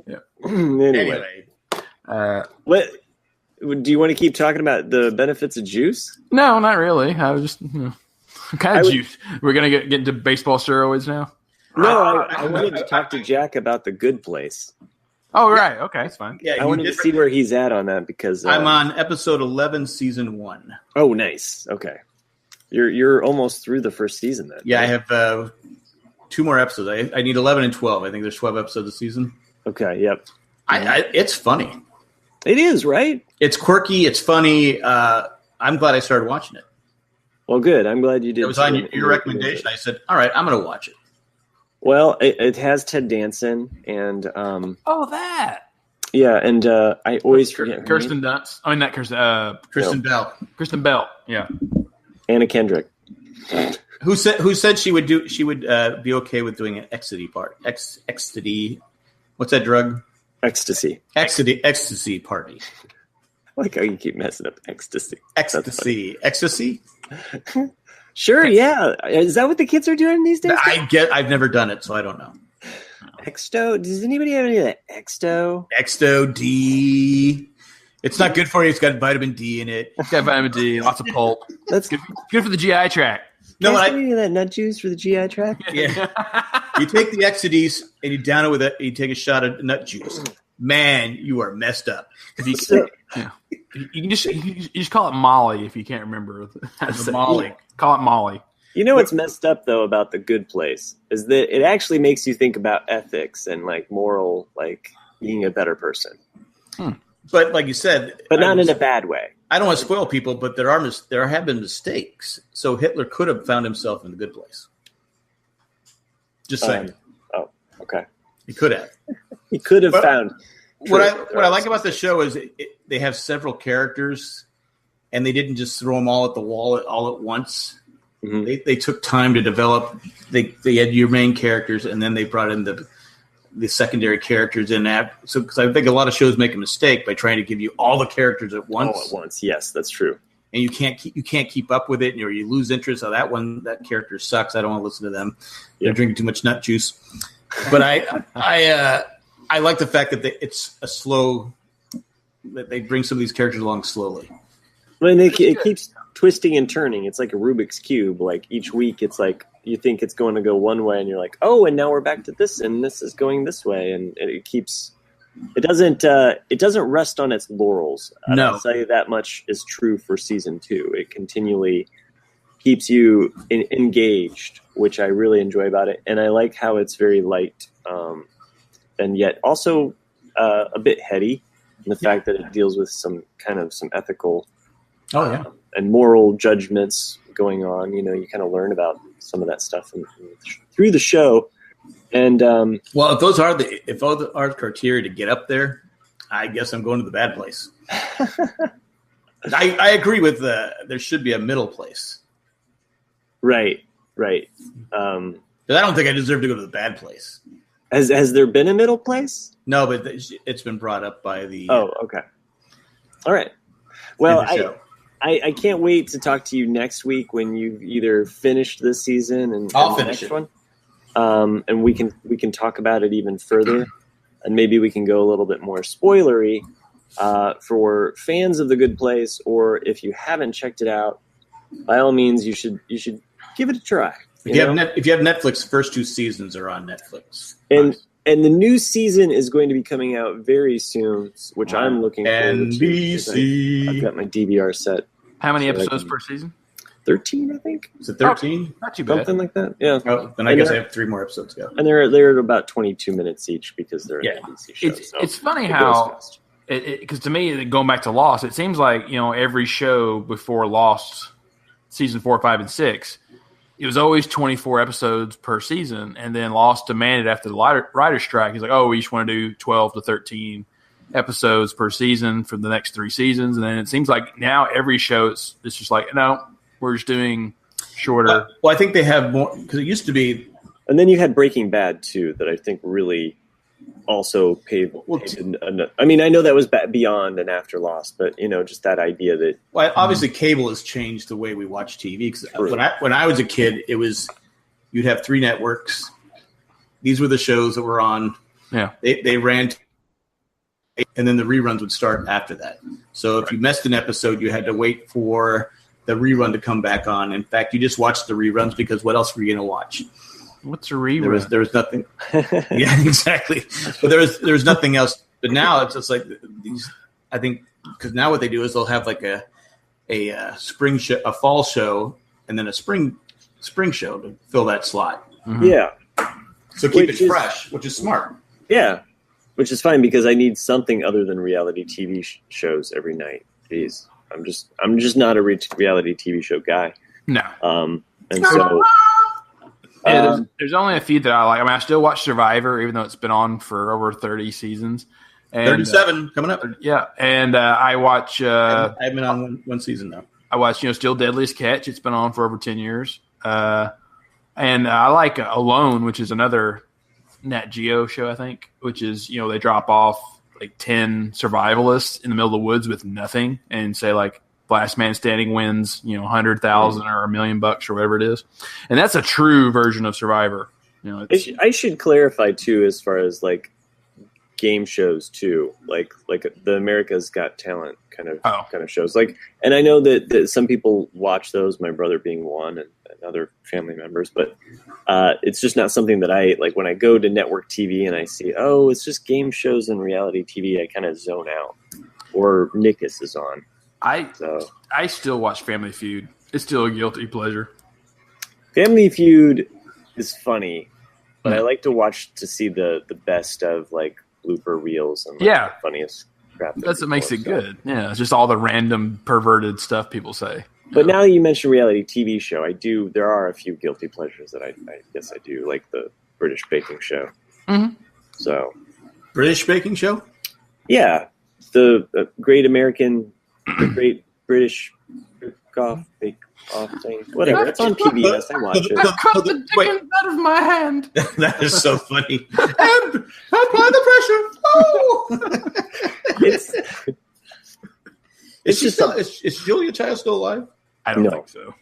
Yeah. Anyway. What do you want to keep talking about the benefits of juice? No, not really. I was just what kind of juice. We're gonna get into baseball steroids now. No, I wanted to talk to Jack about The Good Place. Oh, right. Okay, that's fine. Yeah, I wanted to see where he's at on that because I'm on episode 11, season 1. Oh, nice. Okay, you're almost through the first season then. Yeah, right? I have 2 more episodes. I need 11 and 12. I think there's 12 episodes a season. Okay. Yep. It's funny. It is, right? It's quirky. It's funny. I'm glad I started watching it. Well, good. I'm glad you did. It was on your recommendation. I said, all right, I'm going to watch it. Well, it has Ted Danson and that. Yeah, and I always forget Kirsten Dunst. I mean, not Kirsten. Kristen Bell. Kristen Bell. Yeah. Anna Kendrick. Who said she would be okay with doing an ecstasy part? Ecstasy. What's that drug? Ecstasy. Ecstasy party. I like how you keep messing up ecstasy. Ecstasy. Sure, yeah. Is that what the kids are doing these days? I've never done it, so I don't know. Exto? Does anybody have any of that Exto? Exto D. It's not good for you. It's got vitamin D in it. It's got vitamin D, lots of pulp. That's good for the GI tract. No, any of that nut juice for the GI tract? Yeah. You take the Exodus and you down it with it. You take a shot of nut juice. Man, you are messed up. You can just call it Molly if you can't remember. Molly. Call it Molly. You know what's messed up though about The Good Place is that it actually makes you think about ethics and like moral, like being a better person. But like you said, but not in a bad way. I don't want to spoil people, but there have been mistakes. So Hitler could have found himself in The Good Place. Just saying. Okay. He could have. He could have found. What I like about the show is they have several characters, and they didn't just throw them all at the wall all at once. Mm-hmm. They took time to develop. They had your main characters, and then they brought in the secondary characters in that. So, because I think a lot of shows make a mistake by trying to give you all the characters at once. All at once, yes, that's true. And you can't keep up with it, or you lose interest. Oh, that character sucks. I don't want to listen to them. They're drinking too much nut juice. But I like the fact that it's a slow. That they bring some of these characters along slowly. Well, it keeps twisting and turning. It's like a Rubik's Cube. Like each week, it's like you think it's going to go one way, and you're like, oh, and now we're back to this, and this is going this way, and it keeps. It doesn't rest on its laurels. No. I'll tell you that much is true for season 2. It continually keeps you engaged, which I really enjoy about it, and I like how it's very light, and yet also a bit heady. And the fact that it deals with some ethical, and moral judgments going on. You know, you kind of learn about some of that stuff through the show. And well, if those are the criteria to get up there, I guess I'm going to The Bad Place. I agree with there should be a middle place. Right. But I don't think I deserve to go to The Bad Place. Has there been a middle place? No, but it's been brought up by the. Oh, okay. All right. Well, I can't wait to talk to you next week when you've either finished this season and I'll the finish next it. one. And we can talk about it even further, and maybe we can go a little bit more spoilery for fans of The Good Place, or if you haven't checked it out, by all means, you should give it a try. If you have Netflix, the first 2 seasons are on Netflix. And the new season is going to be coming out very soon, which I'm looking forward to. NBC. I've got my DVR set. How many episodes per season? 13, I think. Is it 13? Not too bad. Something like that. Yeah. Oh, then I guess I have 3 more episodes to go. And they're at about 22 minutes each because they're an NBC show. It's funny how because to me, going back to Lost, it seems like every show before Lost, season 4, 5, and 6. It was always 24 episodes per season, and then Lost demanded after the writer's strike. He's like, "Oh, we just want to do 12 to 13 episodes per season for the next 3 seasons." And then it seems like now every show it's just like, no, we're just doing shorter. Well, I think they have more because it used to be. And then you had Breaking Bad too, that I think really also paved. I mean, I know that was beyond and after Lost, but just that idea that. Well, obviously, cable has changed the way we watch TV. Because when I was a kid, it was you'd have 3 networks. These were the shows that were on. Yeah, they ran, and then the reruns would start after that. So if you missed an episode, you had to wait for the rerun to come back on. In fact, you just watched the reruns because what else were you going to watch? What's a rerun? There was nothing. Yeah, exactly. But there was nothing else. But now it's just like these. I think because now what they do is they'll have like a spring show, a fall show, and then a spring show to fill that slot. Mm-hmm. Yeah. So keep it fresh, which is smart. Yeah, which is fine because I need something other than reality TV shows every night. Jeez, I'm just not a reality TV show guy. No. And so. Yeah, there's only a few that I like. I mean, I still watch Survivor, even though it's been on for over 30 seasons. And, 37 coming up. Yeah, and I watch. I've been on one season now. I watch, Still Deadliest Catch. It's been on for over 10 years. And I like Alone, which is another Nat Geo show, I think, which is, they drop off like 10 survivalists in the middle of the woods with nothing and say like last man standing wins, 100,000 or $1 million or whatever it is. And that's a true version of Survivor. I should clarify too, as far as like game shows too, like the America's Got Talent kind of shows. Like, and I know that some people watch those, my brother being one, and other family members, but it's just not something that I like. When I go to network TV and I see, it's just game shows and reality TV, I kind of zone out. Or Nickus is on. I still watch Family Feud. It's still a guilty pleasure. Family Feud is funny, but I like to see the best of like blooper reels and the funniest crap. That's what makes it good. Yeah, it's just all the random perverted stuff people say. But now that you mention reality TV show, there are a few guilty pleasures that I guess I do, like the British baking show. Mm-hmm. So, British baking show? Yeah, the Great British bake off thing. Whatever, it's on PBS. I watch it. I cut the dickens out of my hand. That is so funny. And apply the pressure. Is Julia Child still alive? I don't think so.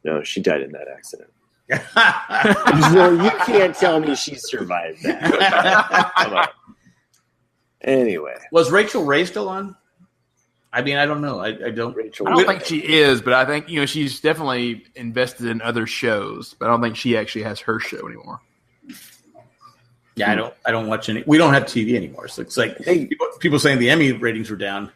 No, she died in that accident. No, you can't tell me she survived that. Come on. Anyway, was Rachel Ray still on? I mean, I don't know. I don't think she is, but I think she's definitely invested in other shows. But I don't think she actually has her show anymore. Yeah, I don't watch any. We don't have TV anymore, so it's like people saying the Emmy ratings were down.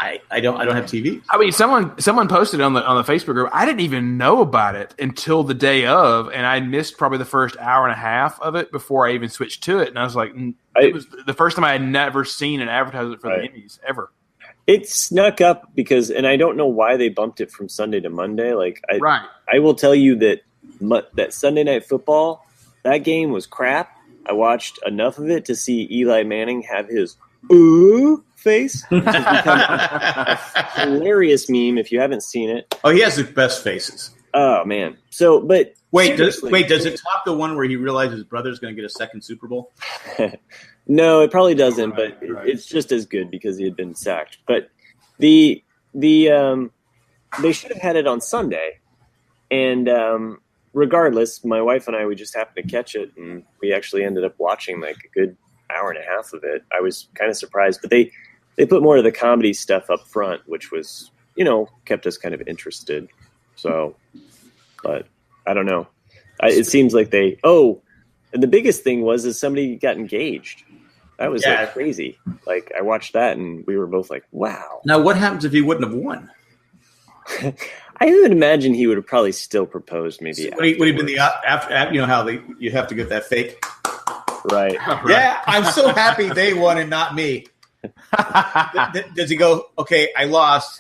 I don't have TV. I mean, someone posted on the Facebook group. I didn't even know about it until the day of, and I missed probably the first hour and a half of it before I even switched to it. And I was like, it was the first time I had never seen an advertisement for the Emmys ever. It snuck up because, and I don't know why they bumped it from Sunday to Monday. Like, I will tell you that Sunday Night Football, that game was crap. I watched enough of it to see Eli Manning have his ooh face, which has become a hilarious meme if you haven't seen it. Oh, he has the best faces. Oh man! So, but does it top the one where he realizes his brother's going to get a second Super Bowl? No, it probably doesn't, but it's just as good because he had been sacked. But they should have had it on Sunday, and regardless, my wife and I, we just happened to catch it, and we actually ended up watching like a good hour and a half of it. I was kind of surprised, but they put more of the comedy stuff up front, which was, kept us kind of interested. So, but I don't know. It seems like and the biggest thing is somebody got engaged. That was like crazy. Like I watched that and we were both like, wow. Now what happens if he wouldn't have won? I would imagine he would have probably still proposed maybe. Would he been the after how you have to get that fake? Right. Yeah, I'm so happy they won and not me. Does he go, okay, I lost.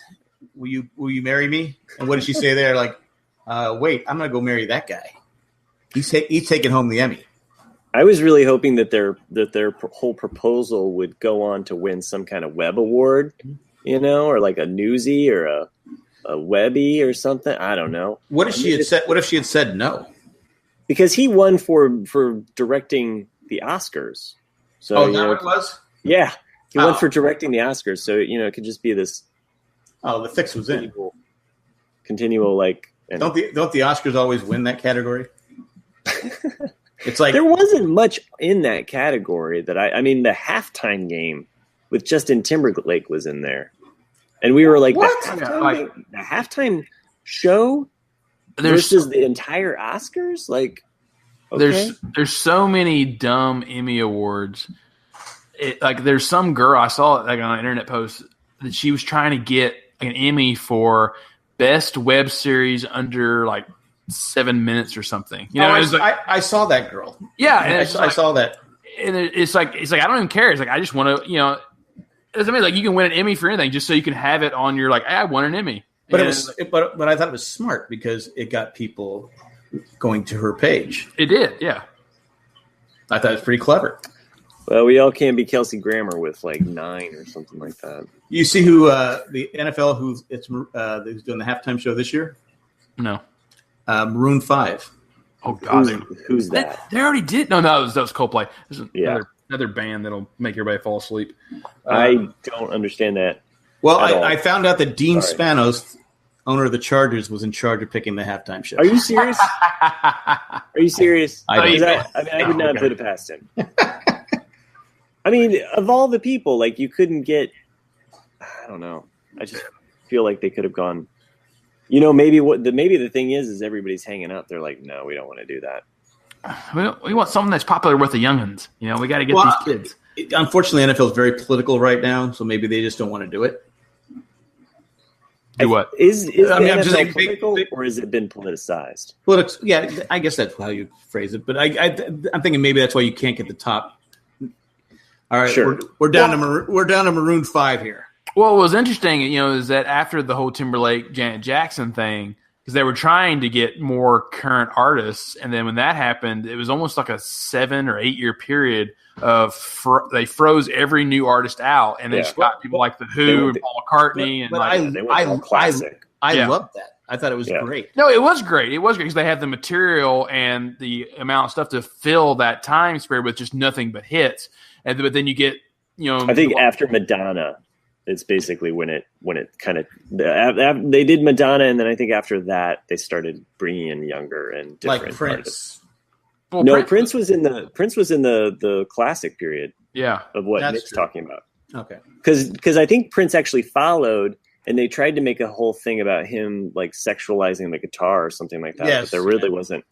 Will you marry me? And what did she say there? Like, wait, I'm going to go marry that guy. He's taking home the Emmy. I was really hoping that their whole proposal would go on to win some kind of web award, or like a Newsy or a Webby or something. I don't know. What if she had said no? Because he won for directing the Oscars. So, is that what it was? Yeah. He won for directing the Oscars. So, it could just be this. Oh, the fix was continual like. Don't the Oscars always win that category? It's like there wasn't much in that category that I mean, the halftime game with Justin Timberlake was in there. And we were like, what? The halftime show versus the entire Oscars? Like, okay. There's so many dumb Emmy awards. There's some girl I saw on an internet post that she was trying to get an Emmy for best web series under 7 minutes or something. I saw that girl. Yeah, and I saw that. And it's like I don't even care. It's like I just want to you can win an Emmy for anything just so you can have it on your I won an Emmy. But but I thought it was smart because it got people going to her page. It did, yeah. I thought it was pretty clever. Well, we all can't be Kelsey Grammer with like 9 or something like that. You see who the NFL who's doing the halftime show this year? No. Maroon 5. Oh God, who's that? They already did. No, that was Coldplay. This is Yeah. another band that'll make everybody fall asleep. I don't understand that. Well, I found out that Dean Spanos, owner of the Chargers, was in charge of picking the halftime show. Are you serious? Are you serious? I would not put it past him. I mean, of all the people, like you couldn't get. I don't know. I just feel like they could have gone. You know, maybe the thing is everybody's hanging out. They're like, no, we don't want to do that. We want something that's popular with the youngins. You know, we got to get these kids. Unfortunately, NFL is very political right now, so maybe they just don't want to do it. Do what? Is the NFL just like political, or has it been politicized? Yeah, I guess that's how you phrase it. But I'm thinking maybe that's why you can't get the top. All right, sure. We're down to Maroon 5 here. Well, what was interesting, is that after the whole Timberlake Janet Jackson thing, because they were trying to get more current artists, and then when that happened, it was almost like a 7 or 8 year period of they froze every new artist out, and they just got people like the Who and Paul McCartney, I loved that. I thought it was great. No, it was great. It was great because they had the material and the amount of stuff to fill that time span with just nothing but hits, but then you get I think after Madonna. It's basically when it kind of they did Madonna, and then I think after that they started bringing in younger and different like Prince. artists. Well, no, Prince was in the classic period. Yeah, of what Nick's talking about. Okay, because I think Prince actually followed, and they tried to make a whole thing about him like sexualizing the guitar or something like that. Yes, but there really wasn't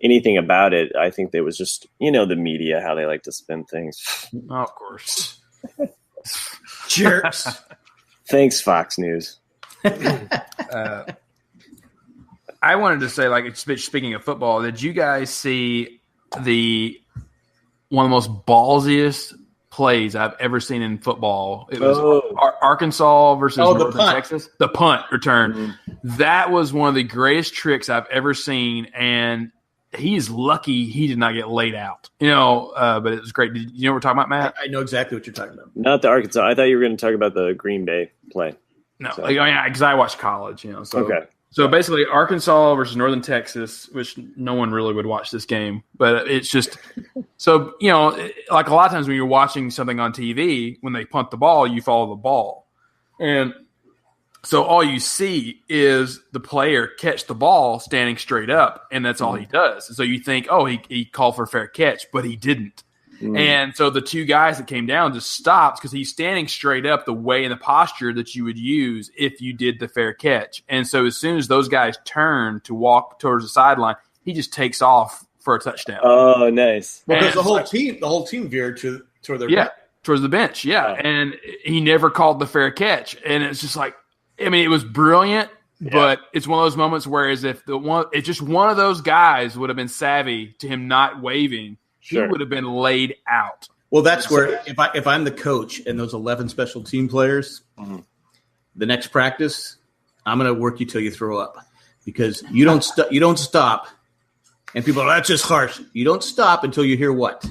anything about it. I think there was just the media, how they like to spin things. Oh, of course. Jerks. Thanks, Fox News. I wanted to say, like, speaking of football, did you guys see one of the most ballsiest plays I've ever seen in football? It was Arkansas versus Northern Texas. The punt return. Mm-hmm. That was one of the greatest tricks I've ever seen, and he's lucky he did not get laid out, but it was great. You know what we're talking about, Matt? I know exactly what you're talking about. Not the Arkansas. I thought you were going to talk about the Green Bay play. No, because I watched college, So, okay. So basically Arkansas versus Northern Texas, which no one really would watch this game, but it's just so, like a lot of times when you're watching something on TV, when they punt the ball, you follow the ball. And so all you see is the player catch the ball standing straight up, and that's all he does. So you think, he called for a fair catch, but he didn't. Mm. And so the two guys that came down just stopped because he's standing straight up the way and the posture that you would use if you did the fair catch. And so as soon as those guys turn to walk towards the sideline, he just takes off for a touchdown. Oh, nice. Because the whole team veered toward their bench. Towards the bench, yeah. Oh. And he never called the fair catch. And it's just like, it was brilliant, but it's one of those moments where it's just one of those guys would have been savvy to him not waving. He would have been laid out. Well, that's where if I'm the coach and those 11 special team players, the next practice, I'm going to work you till you throw up because you don't stop. And people are, that's just harsh. You don't stop until you hear what?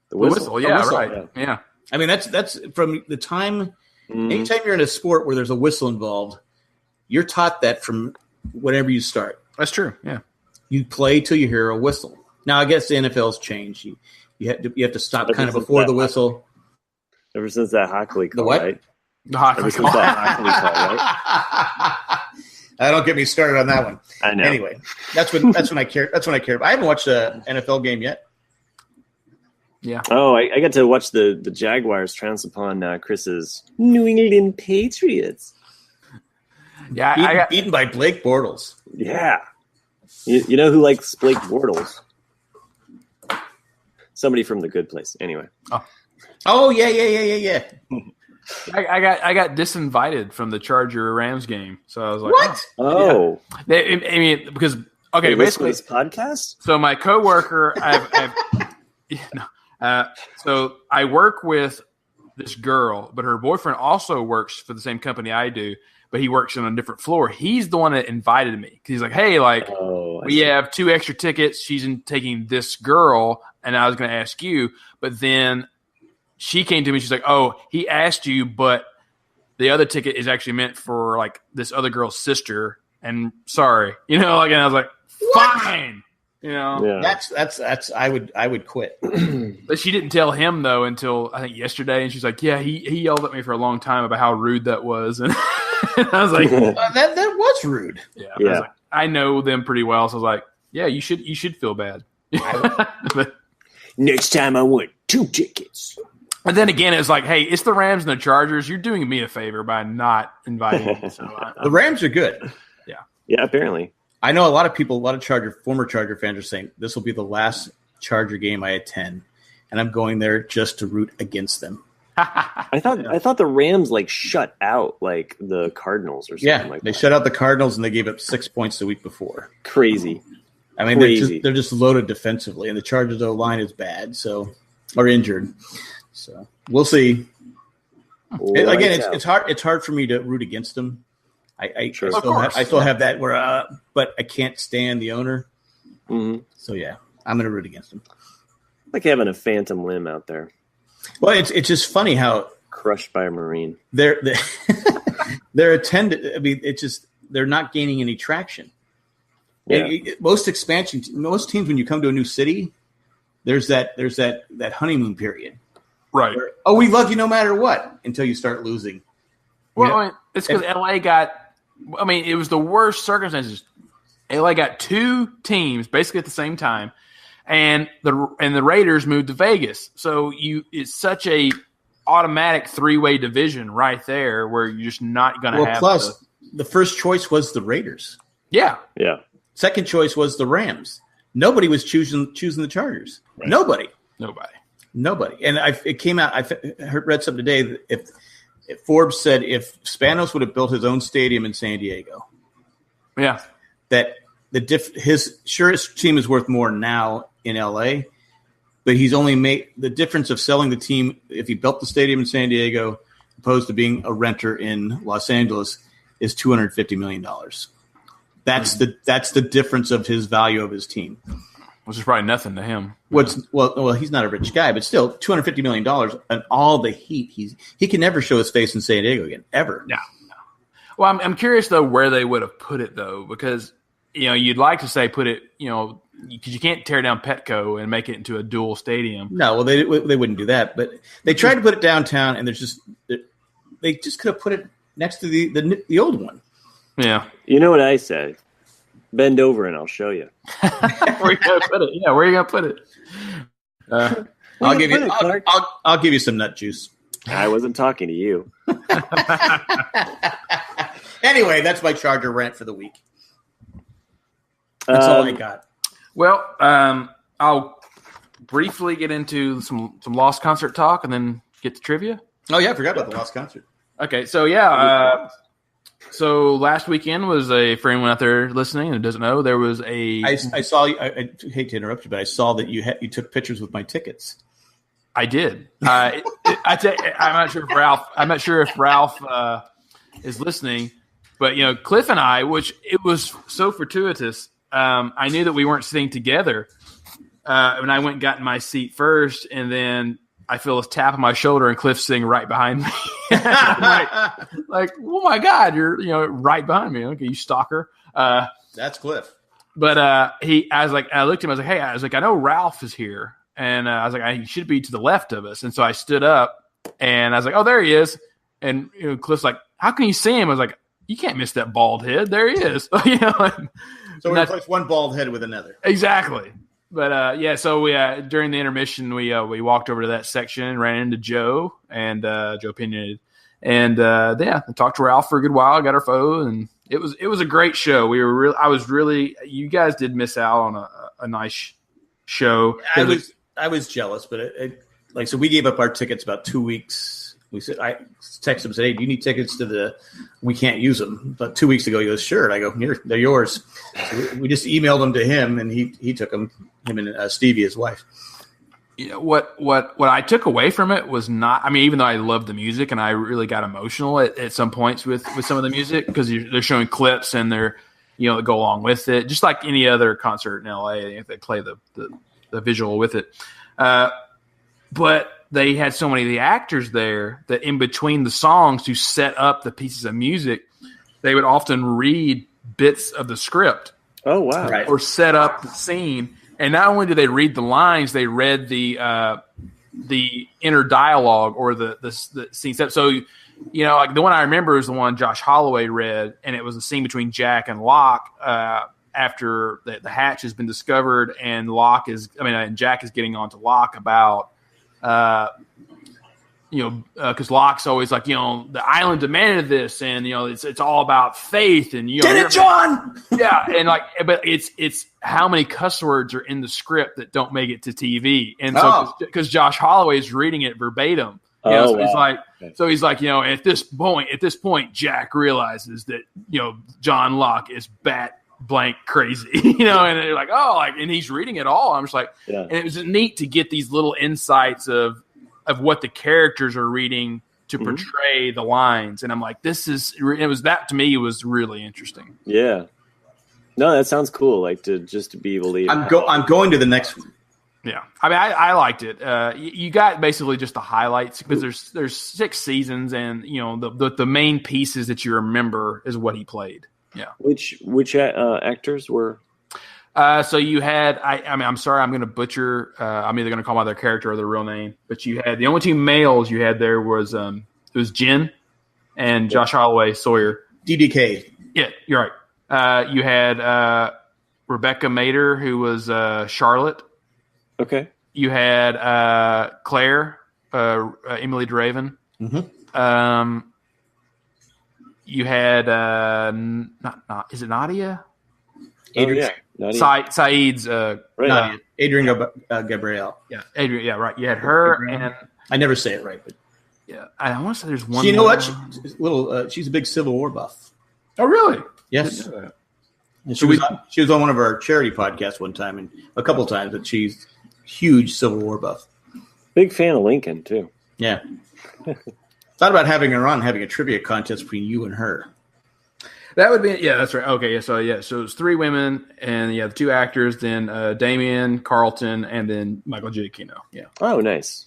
The whistle. Yeah, whistle. Right. Yeah. I mean, that's from the time. Anytime you're in a sport where there's a whistle involved, you're taught that from whenever you start. That's true. Yeah. You play till you hear a whistle. Now, I guess the NFL's changed. You have to stop kind of before the whistle. Ever since that Hockley call, the what? right? The Hockley call. Right? Don't get me started on that one. I know. Anyway, that's when I care. That's when I care. I haven't watched an NFL game yet. Yeah. Oh, I got to watch the Jaguars trounce upon Chris's New England Patriots. Yeah, beaten by Blake Bortles. Yeah. You know who likes Blake Bortles? Somebody from The Good Place. Anyway. Oh yeah. I got disinvited from the Charger Rams game, so I was like, "What? Oh, yeah. I mean, because basically, this podcast. So my coworker, so I work with this girl, but her boyfriend also works for the same company I do. but he works on a different floor. He's the one that invited me. He's like, hey, like, we have 2 extra tickets. She's taking this girl, and I was going to ask you. But then she came to me. She's like, oh, he asked you, but the other ticket is actually meant for, like, this other girl's sister. And sorry. You know, like, and I was like, fine. You know, that's I would quit. But she didn't tell him though until I think yesterday, and she's like, "Yeah, he yelled at me for a long time about how rude that was," and I was like, "That was rude." Yeah, I was like, I know them pretty well, so I was like, "Yeah, you should feel bad." But next time I want 2 tickets. And then again, it's like, hey, it's the Rams and the Chargers. You're doing me a favor by not inviting me. So the Rams are good. Yeah, apparently. I know a lot of people, former Charger fans are saying this will be the last Charger game I attend, and I'm going there just to root against them. I thought the Rams like shut out like the Cardinals or something like that. They shut out the Cardinals and they gave up 6 points the week before. Crazy. I mean, they're just loaded defensively, and the Chargers' O-line is bad, or injured. So we'll see. Again, it's hard. It's hard for me to root against them. I still have that where, but I can't stand the owner. Mm-hmm. So I'm going to root against him. Like having a phantom limb out there. Well, it's just funny how crushed by a Marine. They're attended. I mean, it's just they're not gaining any traction. Yeah. Most teams when you come to a new city, there's that honeymoon period. Right. Where, we love you no matter what until you start losing. Well, I mean, it's because LA got. I mean, it was the worst circumstances. LA got 2 teams basically at the same time, and the Raiders moved to Vegas. So it's such a automatic 3-way division right there where you're just not going to have. Plus, the first choice was the Raiders. Yeah. Yeah. Second choice was the Rams. Nobody was choosing the Chargers. Right. Nobody. And it came out. I read something today that if Forbes said if Spanos would have built his own stadium in San Diego, that his team is worth more now in LA, but he's only made the difference of selling the team if he built the stadium in San Diego opposed to being a renter in Los Angeles is $250 million. That's the difference of his value of his team. Which is probably nothing to him. Well, he's not a rich guy, but still, $250 million and all the heat. He can never show his face in San Diego again, ever. No. Well, I'm curious though where they would have put it though, because you'd like to say put it, because you can't tear down Petco and make it into a dual stadium. No, well they wouldn't do that, but they tried to put it downtown, and they just could have put it next to the old one. Yeah, you know what I say. Bend over and I'll show you. Where you gonna put it? Yeah, where are you gonna put it? I'll give you some nut juice. I wasn't talking to you. Anyway, that's my Charger rant for the week. That's all I got. Well, I'll briefly get into some Lost concert talk and then get to trivia. Oh yeah, I forgot about the Lost concert. Okay, so so last weekend was for anyone out there listening and doesn't know, there was I saw you. I hate to interrupt you, but I saw that you took pictures with my tickets. I did. I'm not sure if Ralph is listening, but Cliff and I, which it was so fortuitous. I knew that we weren't sitting together, and I went and got in my seat first, and then I feel a tap on my shoulder, and Cliff's sitting right behind me. like, oh my God, you're right behind me. Okay, you stalker. That's Cliff. But I looked at him. I was like, hey, I know Ralph is here, and I was like, he should be to the left of us. And so I stood up, and I was like, oh, there he is. And Cliff's like, how can you see him? I was like, you can't miss that bald head. There he is. So we replaced one bald head with another. Exactly. But so we during the intermission we walked over to that section and ran into Joe and Joe Pinion, and talked to Ralph for a good while. Got our photo, and it was a great show. You guys did miss out on a nice show. I was jealous, but so we gave up our tickets about 2 weeks. We said, I texted him and said, hey, do you need tickets we can't use them. But 2 weeks ago, he goes, sure. And I go, here, they're yours. So we just emailed them to him, and he took them, him and Stevie, his wife. what I took away from it was not. I mean, even though I loved the music and I really got emotional at some points with some of the music because they're showing clips and they're that go along with it, just like any other concert in LA. If they play the visual with it, but they had so many of the actors there that in between the songs to set up the pieces of music, they would often read bits of the script. Oh wow! Right. Or set up the scene. And not only did they read the lines, they read the inner dialogue or the scene set. So, like the one I remember is the one Josh Holloway read, and it was a scene between Jack and Locke after the hatch has been discovered, and Jack is getting on to Locke about, because Locke's always like, the island demanded this, and it's all about faith, and get it, John. Yeah, and but it's how many cuss words are in the script that don't make it to TV, and so because Josh Holloway is reading it verbatim, he's like, at this point, Jack realizes that John Locke is bat blank crazy, and they're like, and he's reading it all. I'm just like, and it was neat to get these little insights of what the characters are reading to portray the lines. And I'm like, that to me was really interesting. Yeah. No, that sounds cool. Like to be able to. I'm going to the next one. Yeah. I mean, I liked it. You got basically just the highlights because there's 6 seasons and the main pieces that you remember is what he played. Yeah. Which actors were? So you had, I'm sorry, I'm going to butcher. I'm either going to call out their character or their real name. But you had the only 2 males you had there was it was Jen and Josh Holloway Sawyer. DDK. Yeah, you're right. You had Rebecca Mader, who was Charlotte. Okay. You had Claire, Emily DeRaven. Mm-hmm. You had not is it Nadia? Adrian. Saeed's Nadia. Adrian Gabrielle. Yeah, Adrian. Yeah, right. You had her, and I never say it right, but yeah, I want to say there's one. So you know what? She's a big Civil War buff. Oh, really? Yes. And she was on one of our charity podcasts one time, and a couple of times, but she's huge Civil War buff. Big fan of Lincoln too. Yeah. Thought about having her on, having a trivia contest between you and her. That would be, yeah, that's right. Okay, so it was 3 women, and the 2 actors, then Damien, Carlton, and then Michael Giacchino. Yeah. Oh, nice.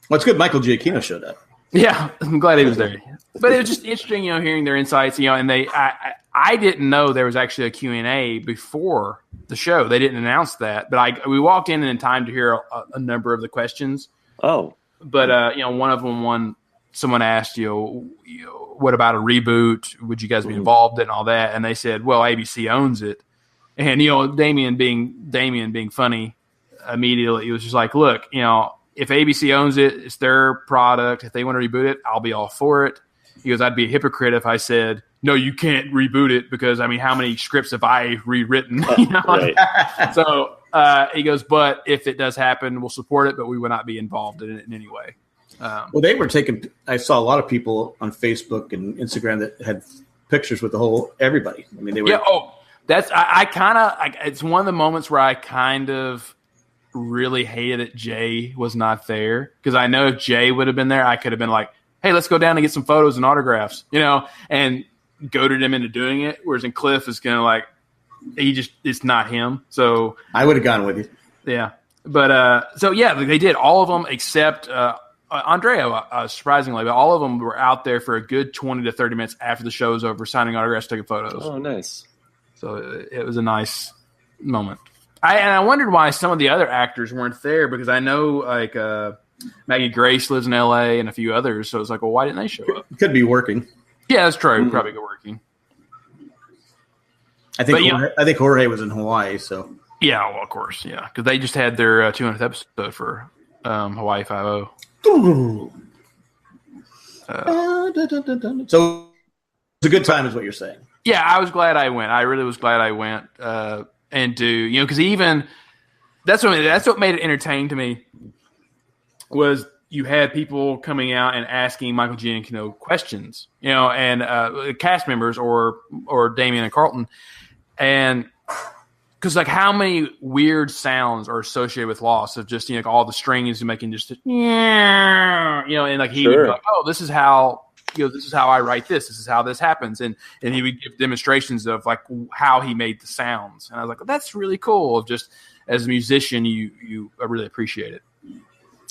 Well, it's good Michael Giacchino showed up. Yeah, I'm glad he was there. But it was just interesting, hearing their insights, and I didn't know there was actually a Q&A before the show. They didn't announce that, but we walked in time to hear a number of the questions. Oh. But, one of them, someone asked, what about a reboot? Would you guys be involved in all that? And they said, well, ABC owns it. And, Damien being funny immediately, it was just like, look, if ABC owns it, it's their product. If they want to reboot it, I'll be all for it. He goes, I'd be a hypocrite if I said, no, you can't reboot it because, how many scripts have I rewritten? Right. So he goes, but if it does happen, we'll support it, but we will not be involved in it in any way. Well, they were taking. I saw a lot of people on Facebook and Instagram that had pictures with everybody. I mean, they were. Yeah. Oh, that's. I kind of. It's one of the moments where I kind of really hated that Jay was not there because I know if Jay would have been there, I could have been like, "Hey, let's go down and get some photos and autographs," and goaded him into doing it. Whereas in Cliff is kind of it's not him. So I would have gone with you. Yeah, but they did all of them except. Andrea, surprisingly, but all of them were out there for a good 20 to 30 minutes after the show was over, signing autographs, taking photos. Oh, nice. So it was a nice moment. I wondered why some of the other actors weren't there because I know Maggie Grace lives in L.A. and a few others, so it's like, well, why didn't they show up? Could be working. Yeah, that's true. Probably go working. I think Jorge was in Hawaii, so. Yeah, well, of course, yeah, because they just had their 200th episode for Hawaii 5-0. So it's a good time is what you're saying. Yeah, I was glad I went. I really was glad I went because that's what made it entertaining to me was you had people coming out and asking Michael Giacchino questions, and cast members or Damien and Carlton, and because like how many weird sounds are associated with loss of just like all the strings making just and like he would be like, oh, this is how I write this is how this happens, and he would give demonstrations of like how he made the sounds, and I was like, well, that's really cool. Just as a musician, you really appreciate it.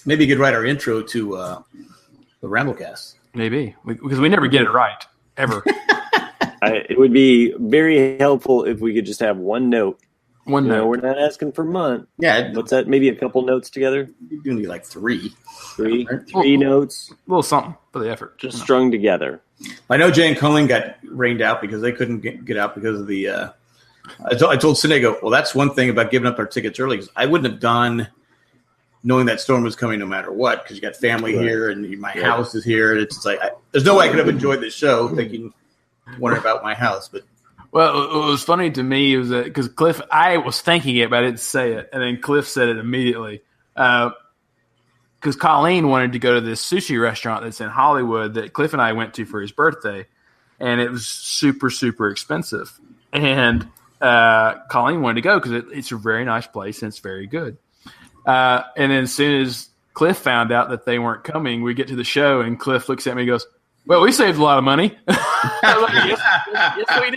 Maybe you could write our intro to the Ramblecast. Maybe because we never get it right ever. It would be very helpful if we could just have one note. One note. We're not asking for a month. Yeah. What's that? Maybe a couple notes together? You can do like three notes. A little something for the effort. Just strung together. I know Jay and Colleen got rained out because they couldn't get out because of the I told Cindy, I go, well, that's one thing about giving up our tickets early. Because I wouldn't have gone knowing that storm was coming no matter what, because you got family here and my house is here. And it's like, there's no way I could have enjoyed this show wondering about my house. But well, what was funny to me was that because Cliff, I was thinking it, but I didn't say it. And then Cliff said it immediately. Because Colleen wanted to go to this sushi restaurant that's in Hollywood that Cliff and I went to for his birthday. And it was super, super expensive. And Colleen wanted to go because it's a very nice place and it's very good. And then as soon as Cliff found out that they weren't coming, we get to the show and Cliff looks at me and goes, well, we saved a lot of money. I was like, yes, we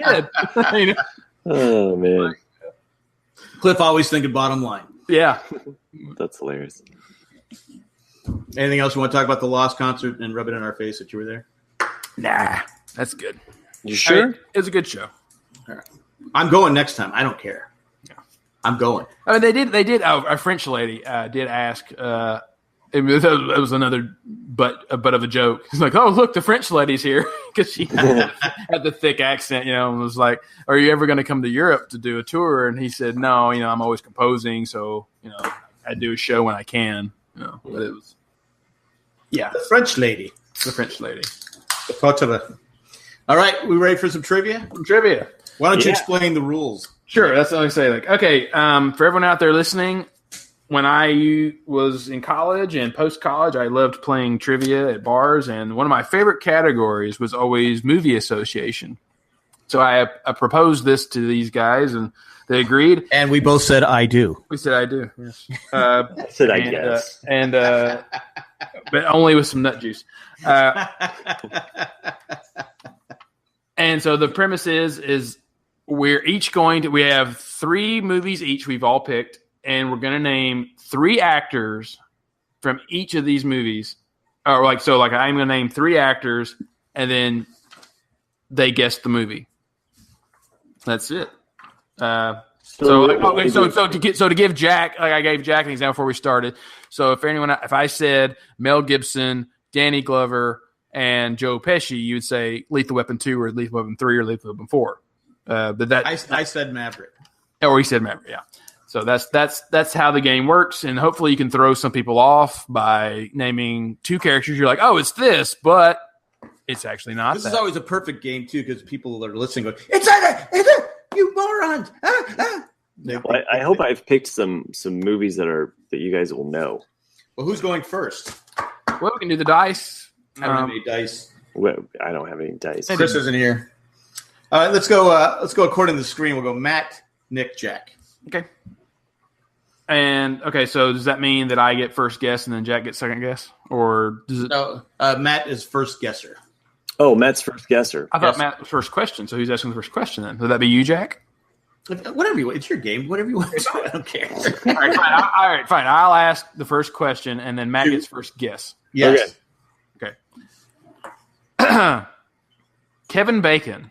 did. Oh, man. Cliff always thinking bottom line. Yeah. That's hilarious. Anything else you want to talk about the Lost concert and rub it in our face that you were there? Nah, that's good. You sure? I mean, it was a good show. All right. I'm going next time. I don't care. Yeah. I'm going. I mean, they did. A French lady did ask. It was another but of a joke. He's like, "Oh, look, the French lady's here," because she had the thick accent, and was like, "Are you ever going to come to Europe to do a tour?" And he said, "No, I'm always composing, so I do a show when I can." But it was, the French lady, the French lady. All right, we ready for some trivia? Why don't you explain the rules? Sure, that's what I say. Like, okay, for everyone out there listening. When I was in college and post-college, I loved playing trivia at bars, and one of my favorite categories was always movie association. So I proposed this to these guys, and they agreed. And we both said, I do. We said, I do, yes. I said, I guess. But only with some nut juice. And so the premise is we have 3 movies each we've all picked. And we're going to name 3 actors from each of these movies. I'm going to name 3 actors, and then they guess the movie. That's it. To give Jack, like I gave Jack an example before we started. So if I said Mel Gibson, Danny Glover, and Joe Pesci, you would say Lethal Weapon 2 or Lethal Weapon 3 or Lethal Weapon 4. I said Maverick. Or he said Maverick, yeah. So that's how the game works, and hopefully you can throw some people off by naming 2 characters. You're like, oh, it's this, but it's actually not. This is always a perfect game too, because people that are listening go, "It's it, you morons!" Well, I hope I've picked some movies that you guys will know. Well, who's going first? Well, we can do the dice. I don't have any dice. Well, I don't have any dice. Chris isn't here. All right, let's go. Let's go according to the screen. We'll go Matt, Nick, Jack. Okay. And okay, so does that mean that I get first guess and then Jack gets second guess, or does it? No, Matt is first guesser. Oh, Matt's first guesser. I thought Matt was first question, so who's asking the first question then? Would that be you, Jack? Whatever you want. It's your game. Whatever you want. I don't care. All right, fine. I'll ask the first question, and then Matt gets first guess. Yes. Okay. Kevin Bacon,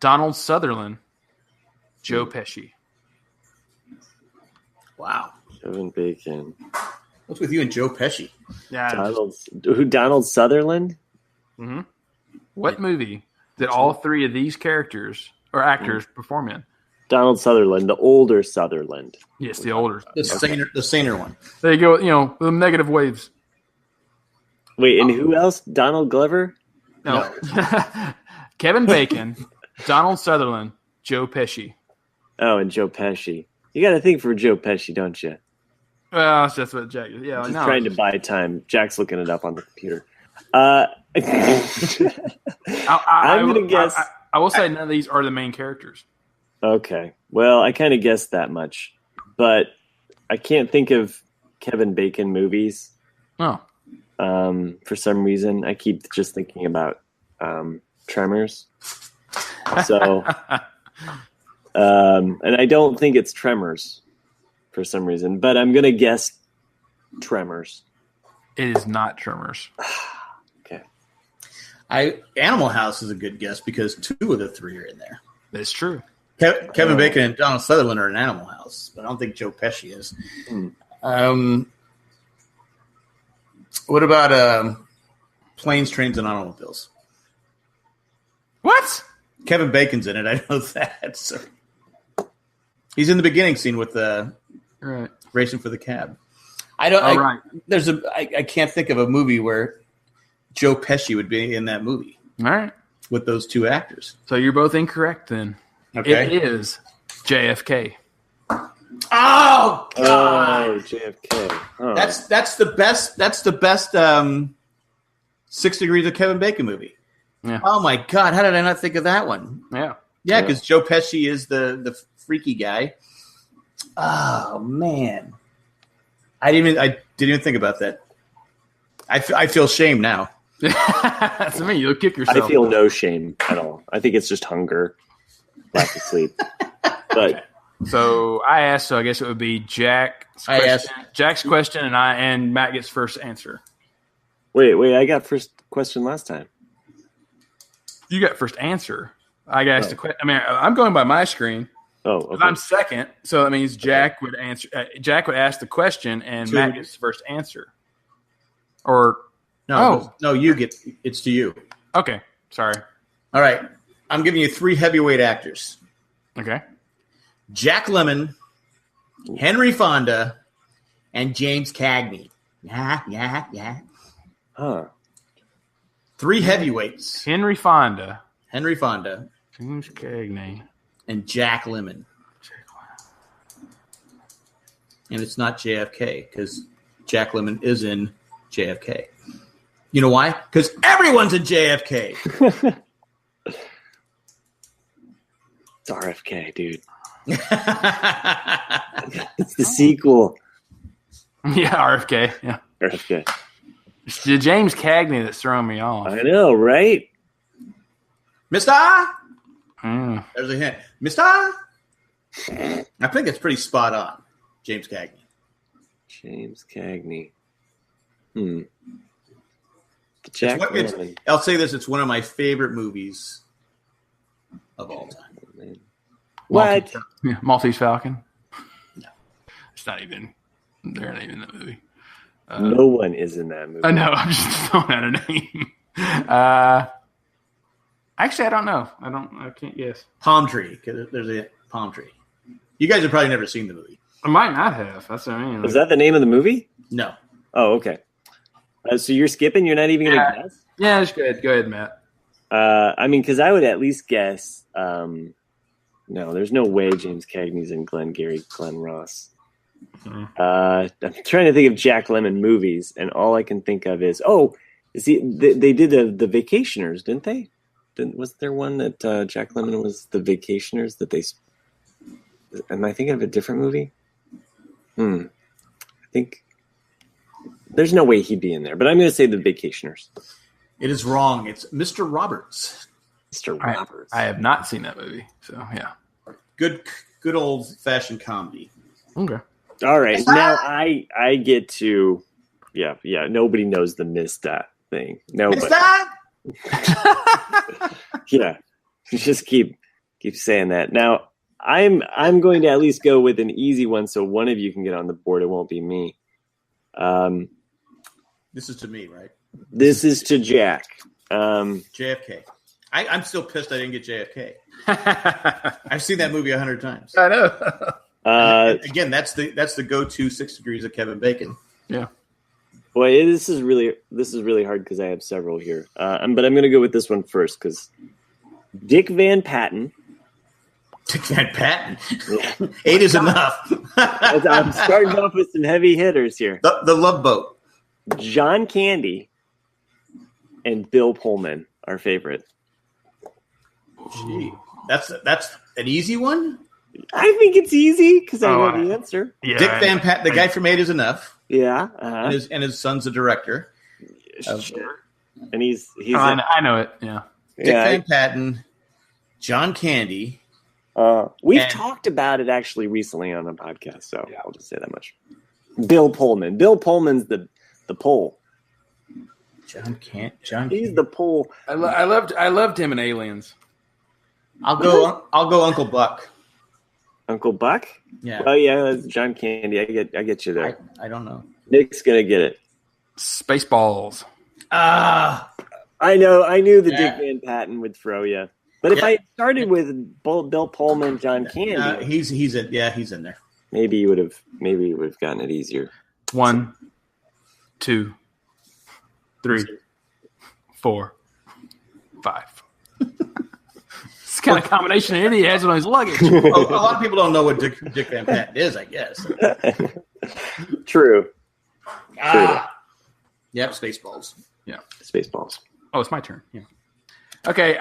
Donald Sutherland, Joe Pesci. Wow. Kevin Bacon. What's with you and Joe Pesci? Yeah. Donald Sutherland? Mm-hmm. What movie did all 3 of these characters or actors perform in? Donald Sutherland, the older Sutherland. Yes, the older. The saner one. There you go. The negative waves. Wait, and who else? Donald Glover? No. Kevin Bacon, Donald Sutherland, Joe Pesci. Oh, and Joe Pesci. You got to think for Joe Pesci, don't you? Well, that's what Jack is. Yeah, just trying to buy time. Jack's looking it up on the computer. I'm going to guess. I will say none of these are the main characters. Okay. Well, I kind of guessed that much, but I can't think of Kevin Bacon movies. Oh. For some reason, I keep just thinking about Tremors. So, and I don't think it's Tremors for some reason, but I'm going to guess Tremors. It is not Tremors. Okay. Animal House is a good guess because 2 of the 3 are in there. That's true. Kevin Bacon and Donald Sutherland are in Animal House, but I don't think Joe Pesci is. What about Planes, Trains, and Automobiles? What? Kevin Bacon's in it. I know that. So. He's in the beginning scene with right. Racing for the Cab. I can't think of a movie where Joe Pesci would be in that movie. All right. With those 2 actors. So you're both incorrect then. Okay. It is JFK. Oh God! Oh, JFK. Oh. That's the best. That's the best 6 Degrees of Kevin Bacon movie. Yeah. Oh my God! How did I not think of that one? Yeah. Yeah, because Joe Pesci is the freaky guy. Oh man, I didn't even think about that. I feel shame now. That's me. You'll kick yourself. I feel no shame at all. I think it's just hunger, lack of sleep. But so I asked. So I guess it would be Jack's question, and Matt gets first answer. Wait. I got first question last time. You got first answer. I got asked the question. I mean, I'm going by my screen. Oh, okay. I'm second, so that means Jack would answer. Jack would ask the question, and Matt gets the first answer. Or no, you get it's to you. Okay, sorry. All right, I'm giving you 3 heavyweight actors. Okay, Jack Lemmon, Henry Fonda, and James Cagney. Yeah. Huh. 3 heavyweights. Henry Fonda, James Cagney, and Jack Lemmon. And it's not JFK because Jack Lemmon is in JFK. You know why? Because everyone's in JFK. It's RFK, dude. It's the sequel. Yeah, RFK. Yeah, RFK. It's the James Cagney that's throwing me off. I know, right? Mister? There's a hint. Mister? I think it's pretty spot on. James Cagney. Jack Lemmon. I'll say this: it's one of my favorite movies of all time. What? Maltese Falcon? No, it's not even. They're not even in that movie. No one is in that movie. I know. I'm just throwing out a name. Actually, I don't know. I can't guess. Palm Tree. There's a palm tree. You guys have probably never seen the movie. I might not have. That's what I mean. Is that the name of the movie? No. Oh, okay. So you're skipping? You're not even going to guess? Yeah, just go ahead. Go ahead, Matt. I mean, because I would at least guess. No, there's no way James Cagney's in Glenn Ross. Mm-hmm. I'm trying to think of Jack Lemmon movies, and all I can think of is they did the Vacationers, didn't they? Was there one that Jack Lemmon was the Vacationers that they? Am I thinking of a different movie? I think there's no way he'd be in there, but I'm going to say the Vacationers. It is wrong. It's Mr. Roberts. Mr. Roberts. I have not seen that movie, so yeah. Good old fashioned comedy. Okay. All right. Now I get to, yeah. Nobody knows the Mista thing. Nobody. Yeah. Just keep saying that. Now I'm going to at least go with an easy one, so one of you can get on the board. It won't be me. This is to me, right? This is to Jack. JFK. I'm still pissed I didn't get JFK. I've seen that movie 100 times. I know. Again, that's the go-to 6 Degrees of Kevin Bacon. Yeah. Boy, this is really hard because I have several here. But I'm going to go with this one first because Dick Van Patten. Dick Van Patten. 8 is enough. I'm starting off with some heavy hitters here. The Love Boat. John Candy and Bill Pullman, our favorite. Gee, An easy one? I think it's easy because I know the answer. Yeah, Dick Van Patten, the guy from Eight Is Enough. Yeah. And his son's a director. Sure. And he's I know it. Yeah. Dick Van Patten, John Candy. We've talked about it actually recently on the podcast, so I'll just say that much. Bill Pullman. Bill Pullman's the pole. John He's the pole. I loved him in Aliens. I'll go Uncle Buck. Uncle Buck? Yeah. Oh yeah, that's John Candy. I get you there. I don't know. Nick's gonna get it. Spaceballs. I know. I knew the Dick Van Patten would throw you. But if I started with Bill Pullman, John Candy, he's in there. Maybe you would have gotten it easier. 1, 2, 3, 4, 5. It's kind of combination of he has on his luggage. A lot of people don't know what Dick Van Patten is, I guess. True. Yep, Spaceballs. Yeah, Spaceballs. Oh, it's my turn. Yeah. Okay.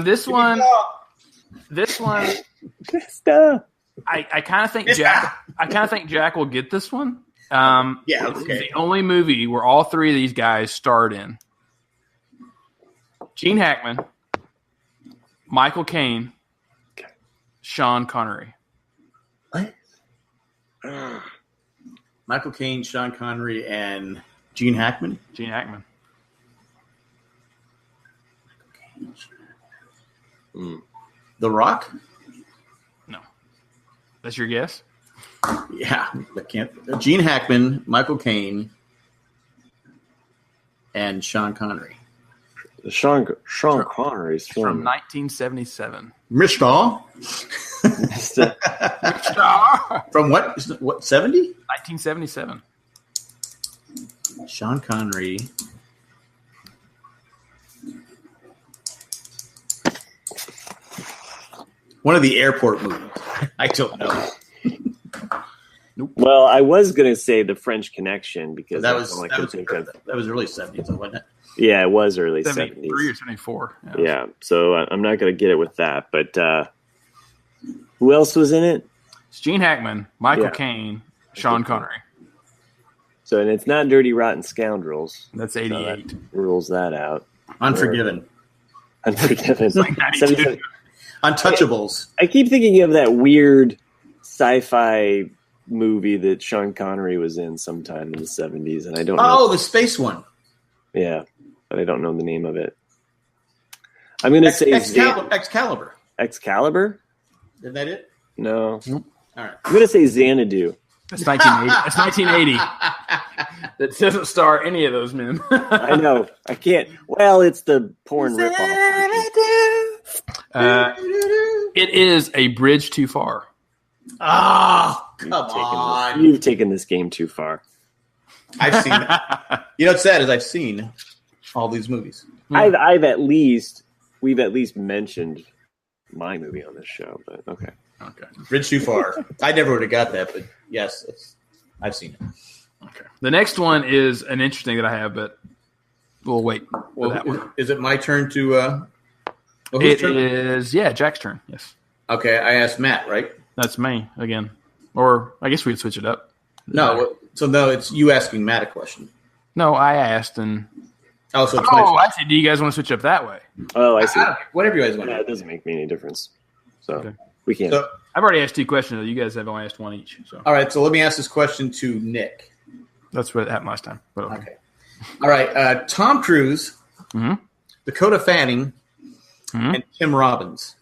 This one. I kind of think Jack. I kind of think Jack will get this one. Okay. It's the only movie where all three of these guys starred in. Gene Hackman, Michael Caine, Sean Connery. What? Michael Caine, Sean Connery, and Gene Hackman. Gene Hackman. The Rock? No. That's your guess? Yeah. Gene Hackman, Michael Caine, and Sean Connery. Sean Connery's from 1977. Mr. From what? 70? 1977. Sean Connery. One of the airport movies. I don't know. Nope. Well, I was going to say The French Connection because that was early 70s, wasn't it? Yeah, it was early 73 or 74. Yeah, so I'm not going to get it with that. But who else was in it? It's Gene Hackman, Michael Caine, Sean Connery. So, and it's not Dirty Rotten Scoundrels. That's 88. So that rules that out. Unforgiven. It's like 92. Untouchables. I keep thinking of that weird sci-fi movie that Sean Connery was in sometime in the 70s, and I don't know. Oh, the space one. Yeah, but I don't know the name of it. I'm going to say Excalibur. Excalibur? Isn't that it? No. Nope. All right. I'm going to say Xanadu. That's 1980. That's 1980. That doesn't star any of those men. I know. I can't. Well, it's the porn ripoff. It is A Bridge Too Far. Oh, come on. You've taken this game too far. I've seen it. You know what's sad is I've seen all these movies. We've at least mentioned my movie on this show, but okay. Bridge Too Far. I never would have got that, but yes, I've seen it. Okay. The next one is an interesting that I have, but we'll wait for that one. Is it my turn to it is Jack's turn, yes. Okay, I asked Matt, right? That's me again. Or I guess we'd switch it up. No, it's you asking Matt a question. No, I asked and I see. Do you guys want to switch up that way? Oh, I see. Whatever you guys want. Yeah, it doesn't make me any difference. So okay. We can't. So, I've already asked 2 questions. You guys have only asked 1 each. So. All right, so let me ask this question to Nick. That's what happened last time. But okay. All right, Tom Cruise, Dakota Fanning, and Tim Robbins.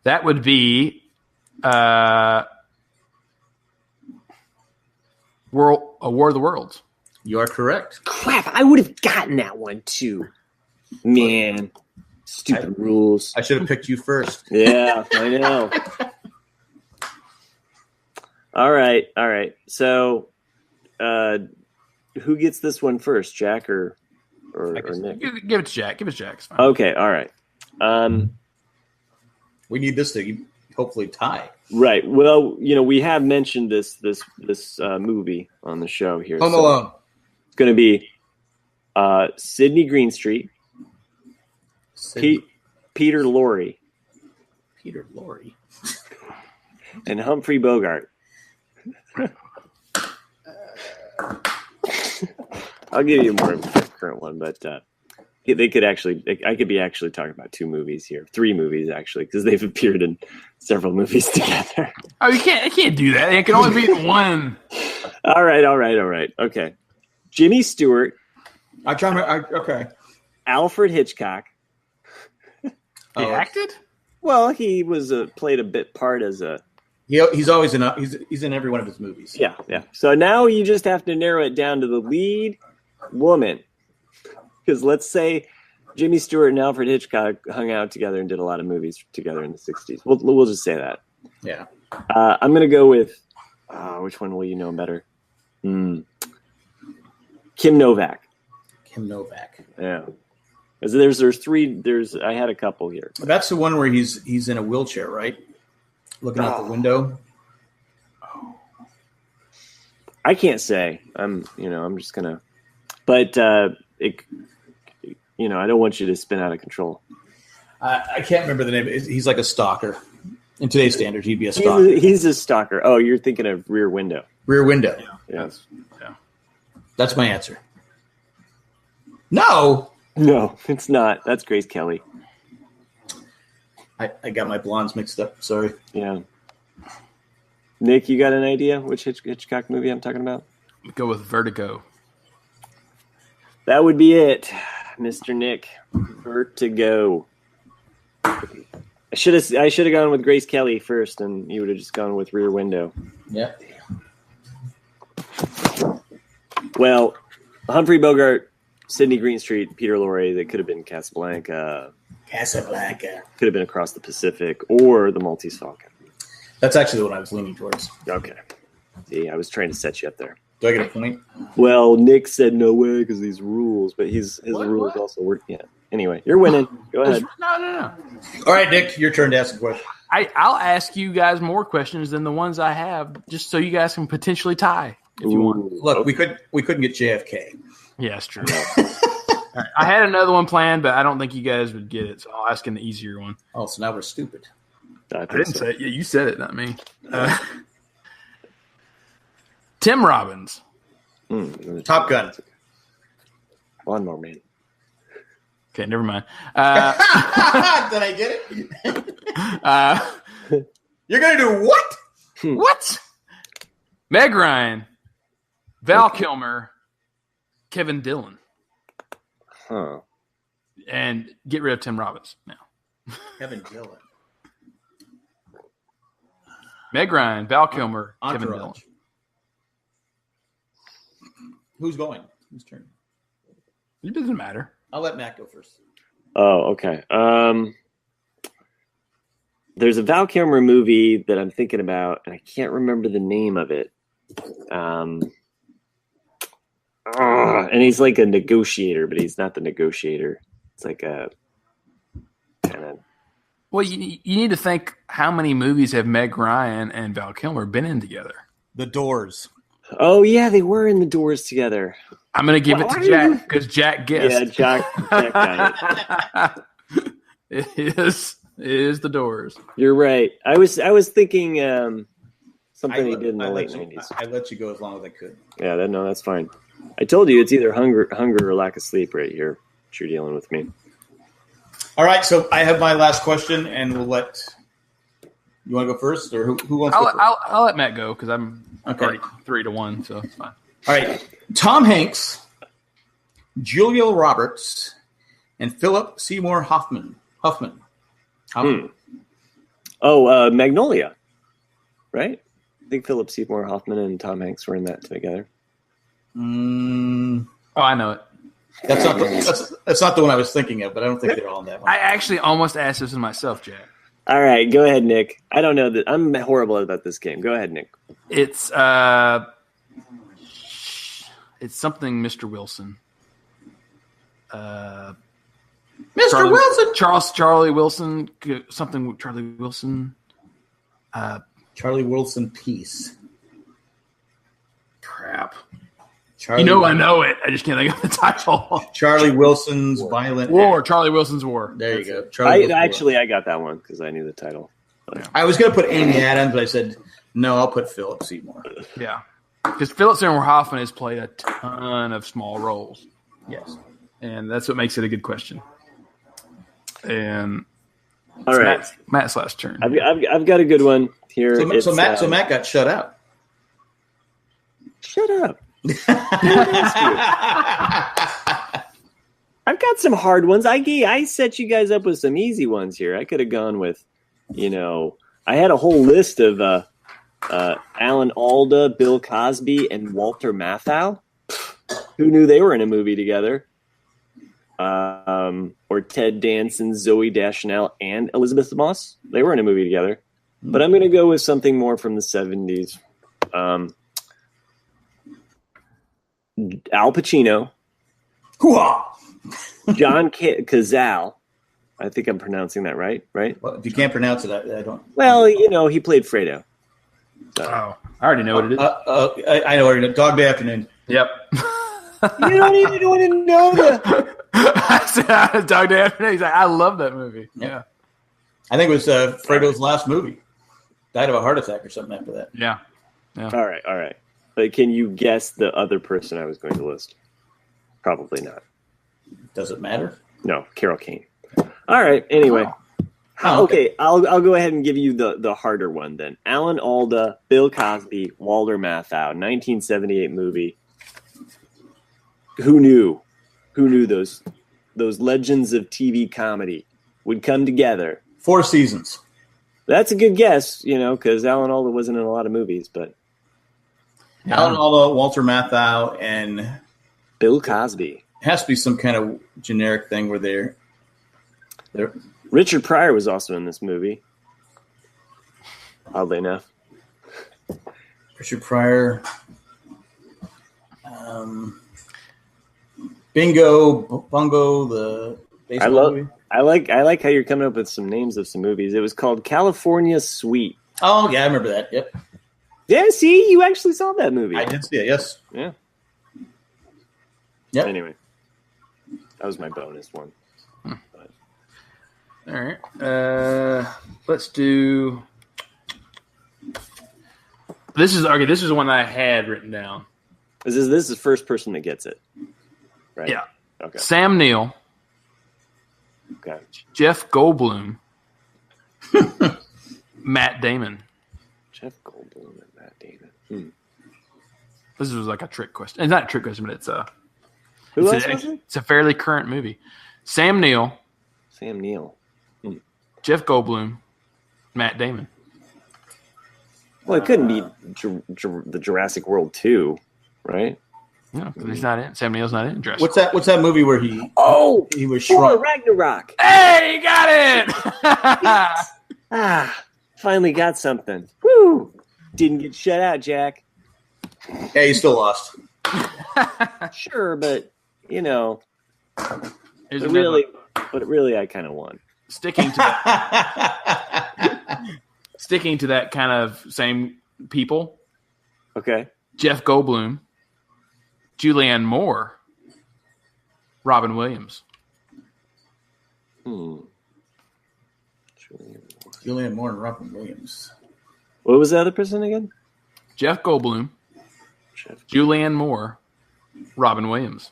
That would be War of the Worlds. You are correct. Crap, I would have gotten that one too. Man, stupid rules. I should have picked you first. Yeah, I know. All right. So, who gets this one first, Jack or Nick? Give it to Jack. Give it to Jack. It's fine. Okay. All right. We need this to hopefully tie. Right. Well, we have mentioned this movie on the show here. Home Alone. It's going to be Sidney Greenstreet, Peter Lorre. Peter Lorre. and Humphrey Bogart. I'll give you more of a current one, but they could actually. I could be actually talking about 2 movies here, 3 movies actually, because they've appeared in several movies together. Oh, you can't do that. It can only be one. All right. Okay, Jimmy Stewart. Okay. Alfred Hitchcock. He acted? Well, he was played a bit part as a. He's always he's in every one of his movies. Yeah. So now you just have to narrow it down to the lead woman, because let's say Jimmy Stewart and Alfred Hitchcock hung out together and did a lot of movies together in the 60s. We'll just say that. Yeah. I'm gonna go with which one will you know better? Kim Novak. Yeah. There's 3. I had a couple here. That's the one where he's in a wheelchair, right? Looking out the window. I can't say. I'm just gonna. But I don't want you to spin out of control. I can't remember the name. He's like a stalker. In today's standards, he'd be a stalker. He's a stalker. Oh, you're thinking of Rear Window. Rear Window. Yeah. That's my answer. No, it's not. That's Grace Kelly. I got my blondes mixed up. Sorry. Yeah. Nick, you got an idea which Hitchcock movie I'm talking about? Go with Vertigo. That would be it, Mr. Nick. Vertigo. I should have gone with Grace Kelly first, and you would have just gone with Rear Window. Yeah. Well, Humphrey Bogart, Sidney Greenstreet, Peter Lorre, that could have been Casablanca. Could have been Across the Pacific or The Maltese Falcon. That's actually the one I was leaning towards. Okay. See, I was trying to set you up there. Do I get a point? Well, Nick said no way because these rules, but his rules also work. Yeah. Anyway, you're winning. Go ahead. No. All right, Nick, your turn to ask a question. I'll ask you guys more questions than the ones I have, just so you guys can potentially tie if you want. Look, okay. we couldn't get JFK. Yeah, that's true. I had another one planned, but I don't think you guys would get it, so I'll ask an easier one. Oh, so now we're stupid. I didn't say it. Yeah, you said it, not me. Tim Robbins. Top Gun. Lawnmower Man. Okay, never mind. Did I get it? You're going to do what? What? Meg Ryan, Val Kilmer, Kevin Dillon. Huh. And get rid of Tim Robbins now. Kevin Dillon. Meg Ryan, Val Kilmer, Kevin Dillon. Who's going? Whose turn? It doesn't matter. I'll let Matt go first. Oh, okay. There's a Val Kilmer movie that I'm thinking about, and I can't remember the name of it. And he's like a negotiator, but he's not the negotiator. It's like a kind of. Well, you need to think how many movies have Meg Ryan and Val Kilmer been in together? The Doors. Oh yeah, they were in The Doors together. I'm going to give it to Jack because Jack guessed. Yeah, Jack got it. It is The Doors. You're right. I was thinking something he did in the late 90s. I let you go as long as I could. Yeah, that's fine. I told you it's either hunger or lack of sleep right here. That you're dealing with me. All right, so I have my last question, and we'll let. You want to go first, or who wants to go first? I'll let Matt go because I'm already 3-1, so it's fine. All right, Tom Hanks, Julia Roberts, and Philip Seymour Hoffman. Oh, Magnolia, right? I think Philip Seymour Hoffman and Tom Hanks were in that together. Oh, I know it. That's not the one I was thinking of, but I don't think they're all in that one. I actually almost asked this of myself, Jack. All right, go ahead, Nick. I don't know that I'm horrible about this game. Go ahead, Nick. It's something Mr. Wilson. Mr. Wilson. Charlie Wilson. Something Charlie Wilson. Charlie Wilson Peace. Crap. I know it. I just can't think of the title. Charlie Wilson's Violent War. Charlie Wilson's War. There you go. I got that one because I knew the title. Yeah. I was going to put Amy Adams, but I said no. I'll put Philip Seymour. Yeah, because Philip Seymour Hoffman has played a ton of small roles. Yes, and that's what makes it a good question. And all right, Matt's last turn. I've got a good one here. So Matt got shut out. Shut up. I've got some hard ones. I set you guys up with some easy ones here. I could have gone with, I had a whole list of Alan Alda, Bill Cosby, and Walter Matthau. Who knew they were in a movie together? Or Ted Danson, Zooey Deschanel, and Elizabeth Moss. They were in a movie together. But I'm going to go with something more from the 70s. Al Pacino. John Cazale. I think I'm pronouncing that right? Well, if you can't pronounce it, I don't. Well, he played Fredo. So. Oh, I already know what it is. I know what it is. Dog Day Afternoon. Yep. You don't even want to know that. I said Dog Day Afternoon. He's like, I love that movie. Yeah. I think it was Fredo's last movie. Died of a heart attack or something after that. Yeah. All right. But can you guess the other person I was going to list? Probably not. Does it matter? No, Carol Kane. All right. Anyway. Oh, okay. I'll go ahead and give you the harder one then. Alan Alda, Bill Cosby, Walter Matthau, 1978 movie. Who knew those legends of TV comedy would come together? Four Seasons. That's a good guess, because Alan Alda wasn't in a lot of movies, but Alan Alda, Walter Matthau, and Bill Cosby. It has to be some kind of generic thing where they're Richard Pryor was also in this movie. Oddly enough. Richard Pryor. Bingo, Bungo, the baseball movie. I like how you're coming up with some names of some movies. It was called California Suite. Oh yeah, I remember that. Yep. Yeah, see, you actually saw that movie. I did see it. Yes. Yeah. Yep. Anyway, that was my bonus one. All right. Let's do. This is the one that I had written down. This is the first person that gets it, right? Yeah. Okay. Sam Neill. Okay. Jeff Goldblum. Matt Damon. Jeff Goldblum and Matt Damon. This was like a trick question. It's not a trick question, but it's It's a fairly current movie. Sam Neill. Jeff Goldblum. Matt Damon. Well, it couldn't be the Jurassic World 2, right? No, because he's not in. Sam Neill's not in Jurassic. What's that movie where he was Thor shrunk? Ragnarok. Hey, you got it! Finally got something. Woo! Didn't get shut out, Jack. Yeah, you still lost. Sure, but Here's really, I kind of won. Sticking to that kind of same people. Okay. Jeff Goldblum, Julianne Moore, Robin Williams. Julianne Moore and Robin Williams. What was the other person again? Jeff Goldblum, Julianne Moore, Robin Williams.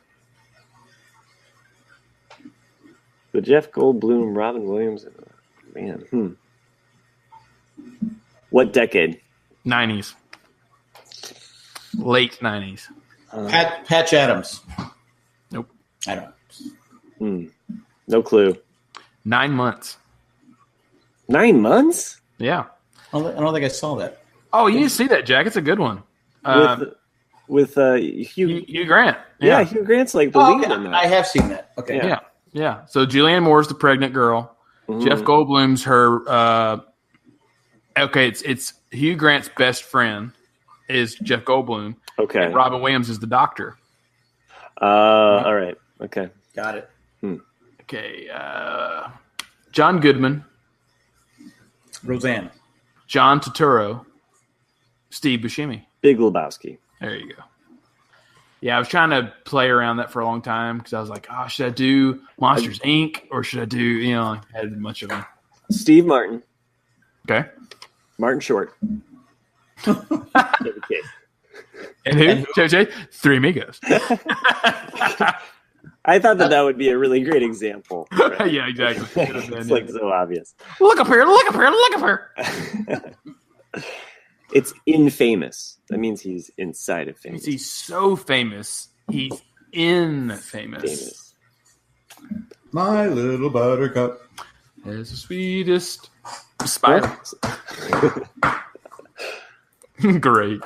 But Jeff Goldblum, Robin Williams, man. What decade? 90s. Late 90s. Patch Adams. Nope. I don't know. No clue. 9 months. 9 months? Yeah. I don't think I saw that. Oh, you need to see that, Jack. It's a good one. With Hugh Grant. Yeah, Hugh Grant's like the lead in that. I have seen that. Okay. Yeah. So Julianne Moore's the pregnant girl. Jeff Goldblum's her. It's Hugh Grant's best friend is Jeff Goldblum. Okay. And Robin Williams is the doctor. All right. Okay. Got it. Okay. John Goodman, Roseanne. John Turturro, Steve Buscemi. Big Lebowski. There you go. Yeah, I was trying to play around that for a long time because I was like, should I do Monsters, Inc. or should I do, I had a bunch of them. Steve Martin. Okay. Martin Short. And who? JJ? Three Amigos. I thought that would be a really great example. Right? Yeah, exactly. It's like so obvious. Look up here. Look up here. Look up here. It's infamous. That means he's inside of famous. He's so famous. He's famous. My little buttercup is the sweetest spider. Great.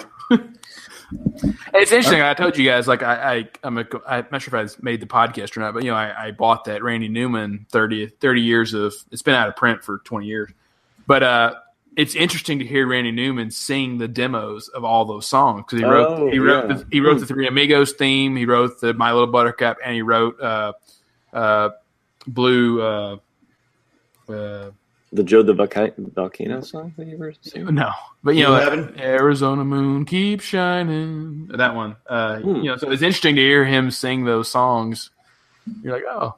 It's interesting. I told you guys, like, I'm not sure if I made the podcast or not, but I bought that Randy Newman 30 years of. It's been out of print for 20 years, but it's interesting to hear Randy Newman sing the demos of all those songs because he wrote the Three Amigos theme, he wrote the My Little Buttercup, and he wrote Blue. The Joe the Volcano song that you ever seen? No, but Arizona Moon keep shining. That one. So it's interesting to hear him sing those songs. You're like, oh,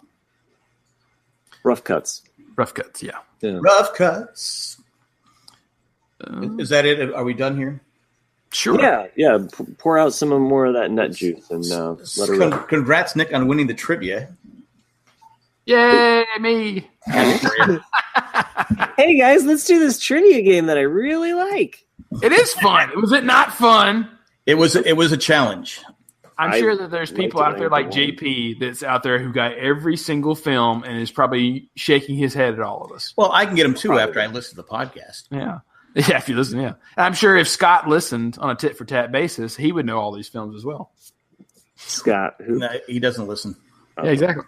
Rough Cuts, yeah. Rough Cuts. Is that it? Are we done here? Sure. Yeah. Pour out some more of that nut juice and let her rip. Congrats, Nick, on winning the trivia. Yay, me! Hey guys, let's do this trivia game that I really like. It is fun. Was it not fun? It was a challenge. I'm sure that there's people out there like JP that's out there who got every single film and is probably shaking his head at all of us. Well, I can get them too after I listen to the podcast. Yeah, if you listen, yeah. I'm sure if Scott listened on a tit for tat basis, he would know all these films as well. Scott, who? No, he doesn't listen. Yeah, exactly.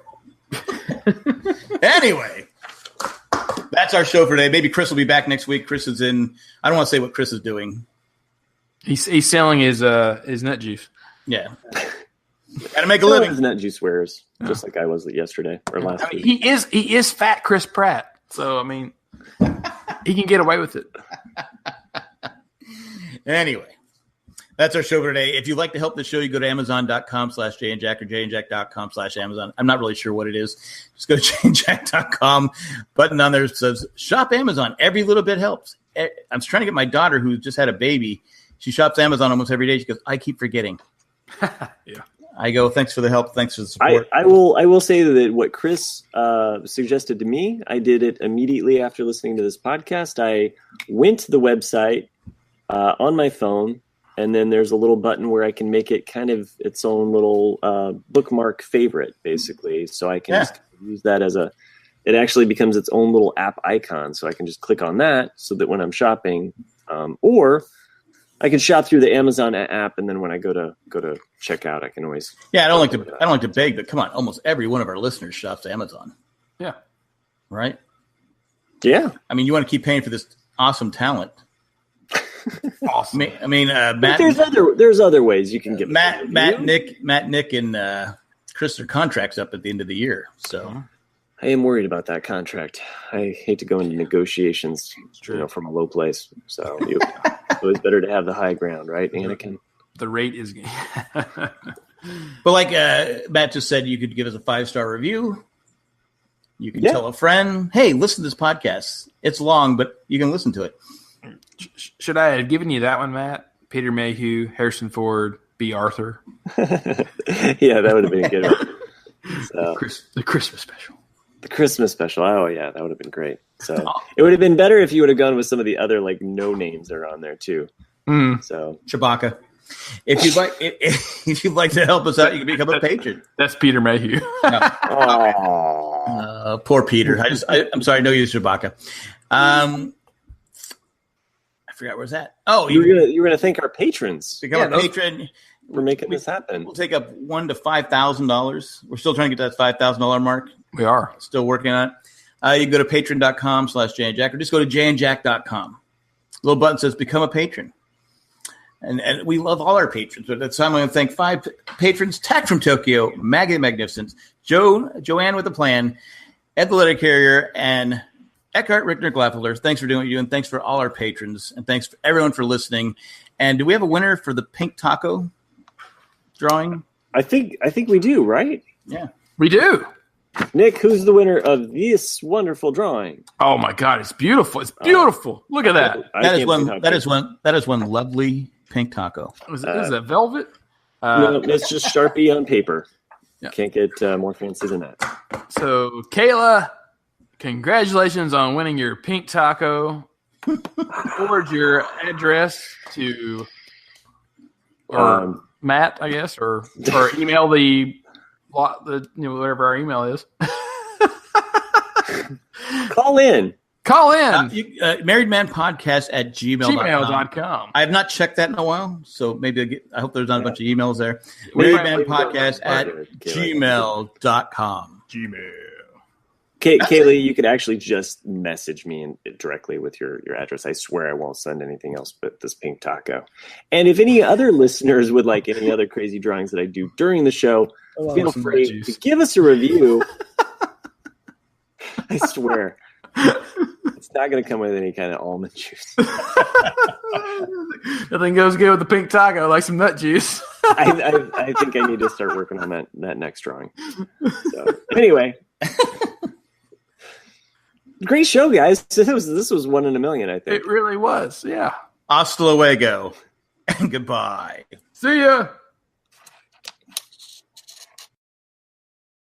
Anyway, that's our show for today. Maybe Chris will be back next week. Chris is in. I don't want to say what Chris is doing. He's selling his nut juice. Yeah, got to make a living. His nut juice wears, just like I was yesterday or last week. He is fat Chris Pratt, so I mean, he can get away with it. Anyway. That's our show for today. If you'd like to help the show, you go to Amazon.com/JayandJack or JayandJack.com/Amazon. I'm not really sure what it is. Just go to JayandJack.com. Button on there says Shop Amazon. Every little bit helps. I'm trying to get my daughter who just had a baby. She shops Amazon almost every day. She goes, I keep forgetting. Yeah. I go, thanks for the help. Thanks for the support. I will say that what Chris suggested to me, I did it immediately after listening to this podcast. I went to the website on my phone. And then there's a little button where I can make it kind of its own little bookmark favorite, basically. So I can just use that it actually becomes its own little app icon. So I can just click on that so that when I'm shopping, or I can shop through the Amazon app. And then when I go to checkout, I can always. Yeah, I don't like to beg, but come on. Almost every one of our listeners shops Amazon. Yeah. Right? Yeah. I mean, you want to keep paying for this awesome talent. Awesome. I mean, Matt. But there's other ways you can get Matt, Nick, and Chris, their contracts up at the end of the year. So I am worried about that contract. I hate to go into negotiations, from a low place. So it's always better to have the high ground, right, Anakin? The rate is. But like Matt just said, you could give us a 5-star review. You can tell a friend, hey, listen to this podcast. It's long, but you can listen to it. Should I have given you that one, Matt? Peter Mayhew, Harrison Ford, B. Arthur. Yeah, that would have been a good one. So, the Christmas special. The Christmas special. Oh, yeah, that would have been great. So it would have been better if you would have gone with some of the other no names that are on there too. So Chewbacca. If you'd like to help us out, you can become a patron. That's Peter Mayhew. Poor Peter. I'm sorry. No use Chewbacca. I forgot where's that. Oh, you're gonna thank our patrons. Become a patron. We're making this happen. We'll take up $1,000 to $5,000. We're still trying to get that $5,000 mark. We are still working on it. You can go to patreon.com/JayandJack or just go to jayandjack.com. Little button says become a patron. And we love all our patrons. But this time I'm going to thank 5 patrons: Tack from Tokyo, Maggie the Magnificent, Joanne with a Plan, Ed the Letter Carrier, and Eckhart Rickner Glaffeler. Thanks for doing what you do, and thanks for all our patrons, and thanks for everyone for listening. And do we have a winner for the pink taco drawing? I think we do, right? Yeah, we do. Nick, who's the winner of this wonderful drawing? Oh my God, it's beautiful! It's beautiful. Look at that. That is one lovely pink taco. Is that velvet? No, it's just Sharpie on paper. Yeah. Can't get more fancy than that. So, Kayla, congratulations on winning your pink taco. Forward your address to Matt, I guess, or email the whatever our email is. Call in. marriedmanpodcast@gmail.com. I have not checked that in a while, so maybe I hope there's not a bunch of emails there. marriedmanpodcast@gmail.com. Gmail. Kaylee, you could actually just message me directly with your address. I swear I won't send anything else but this pink taco. And if any other listeners would like any other crazy drawings that I do during the show, feel free to give us a review. I swear. It's not going to come with any kind of almond juice. Nothing goes good with the pink taco like some nut juice. I think I need to start working on that next drawing. So, anyway. Great show, guys. This was 1 in a million, I think. It really was, yeah. Hasta luego and goodbye. See ya.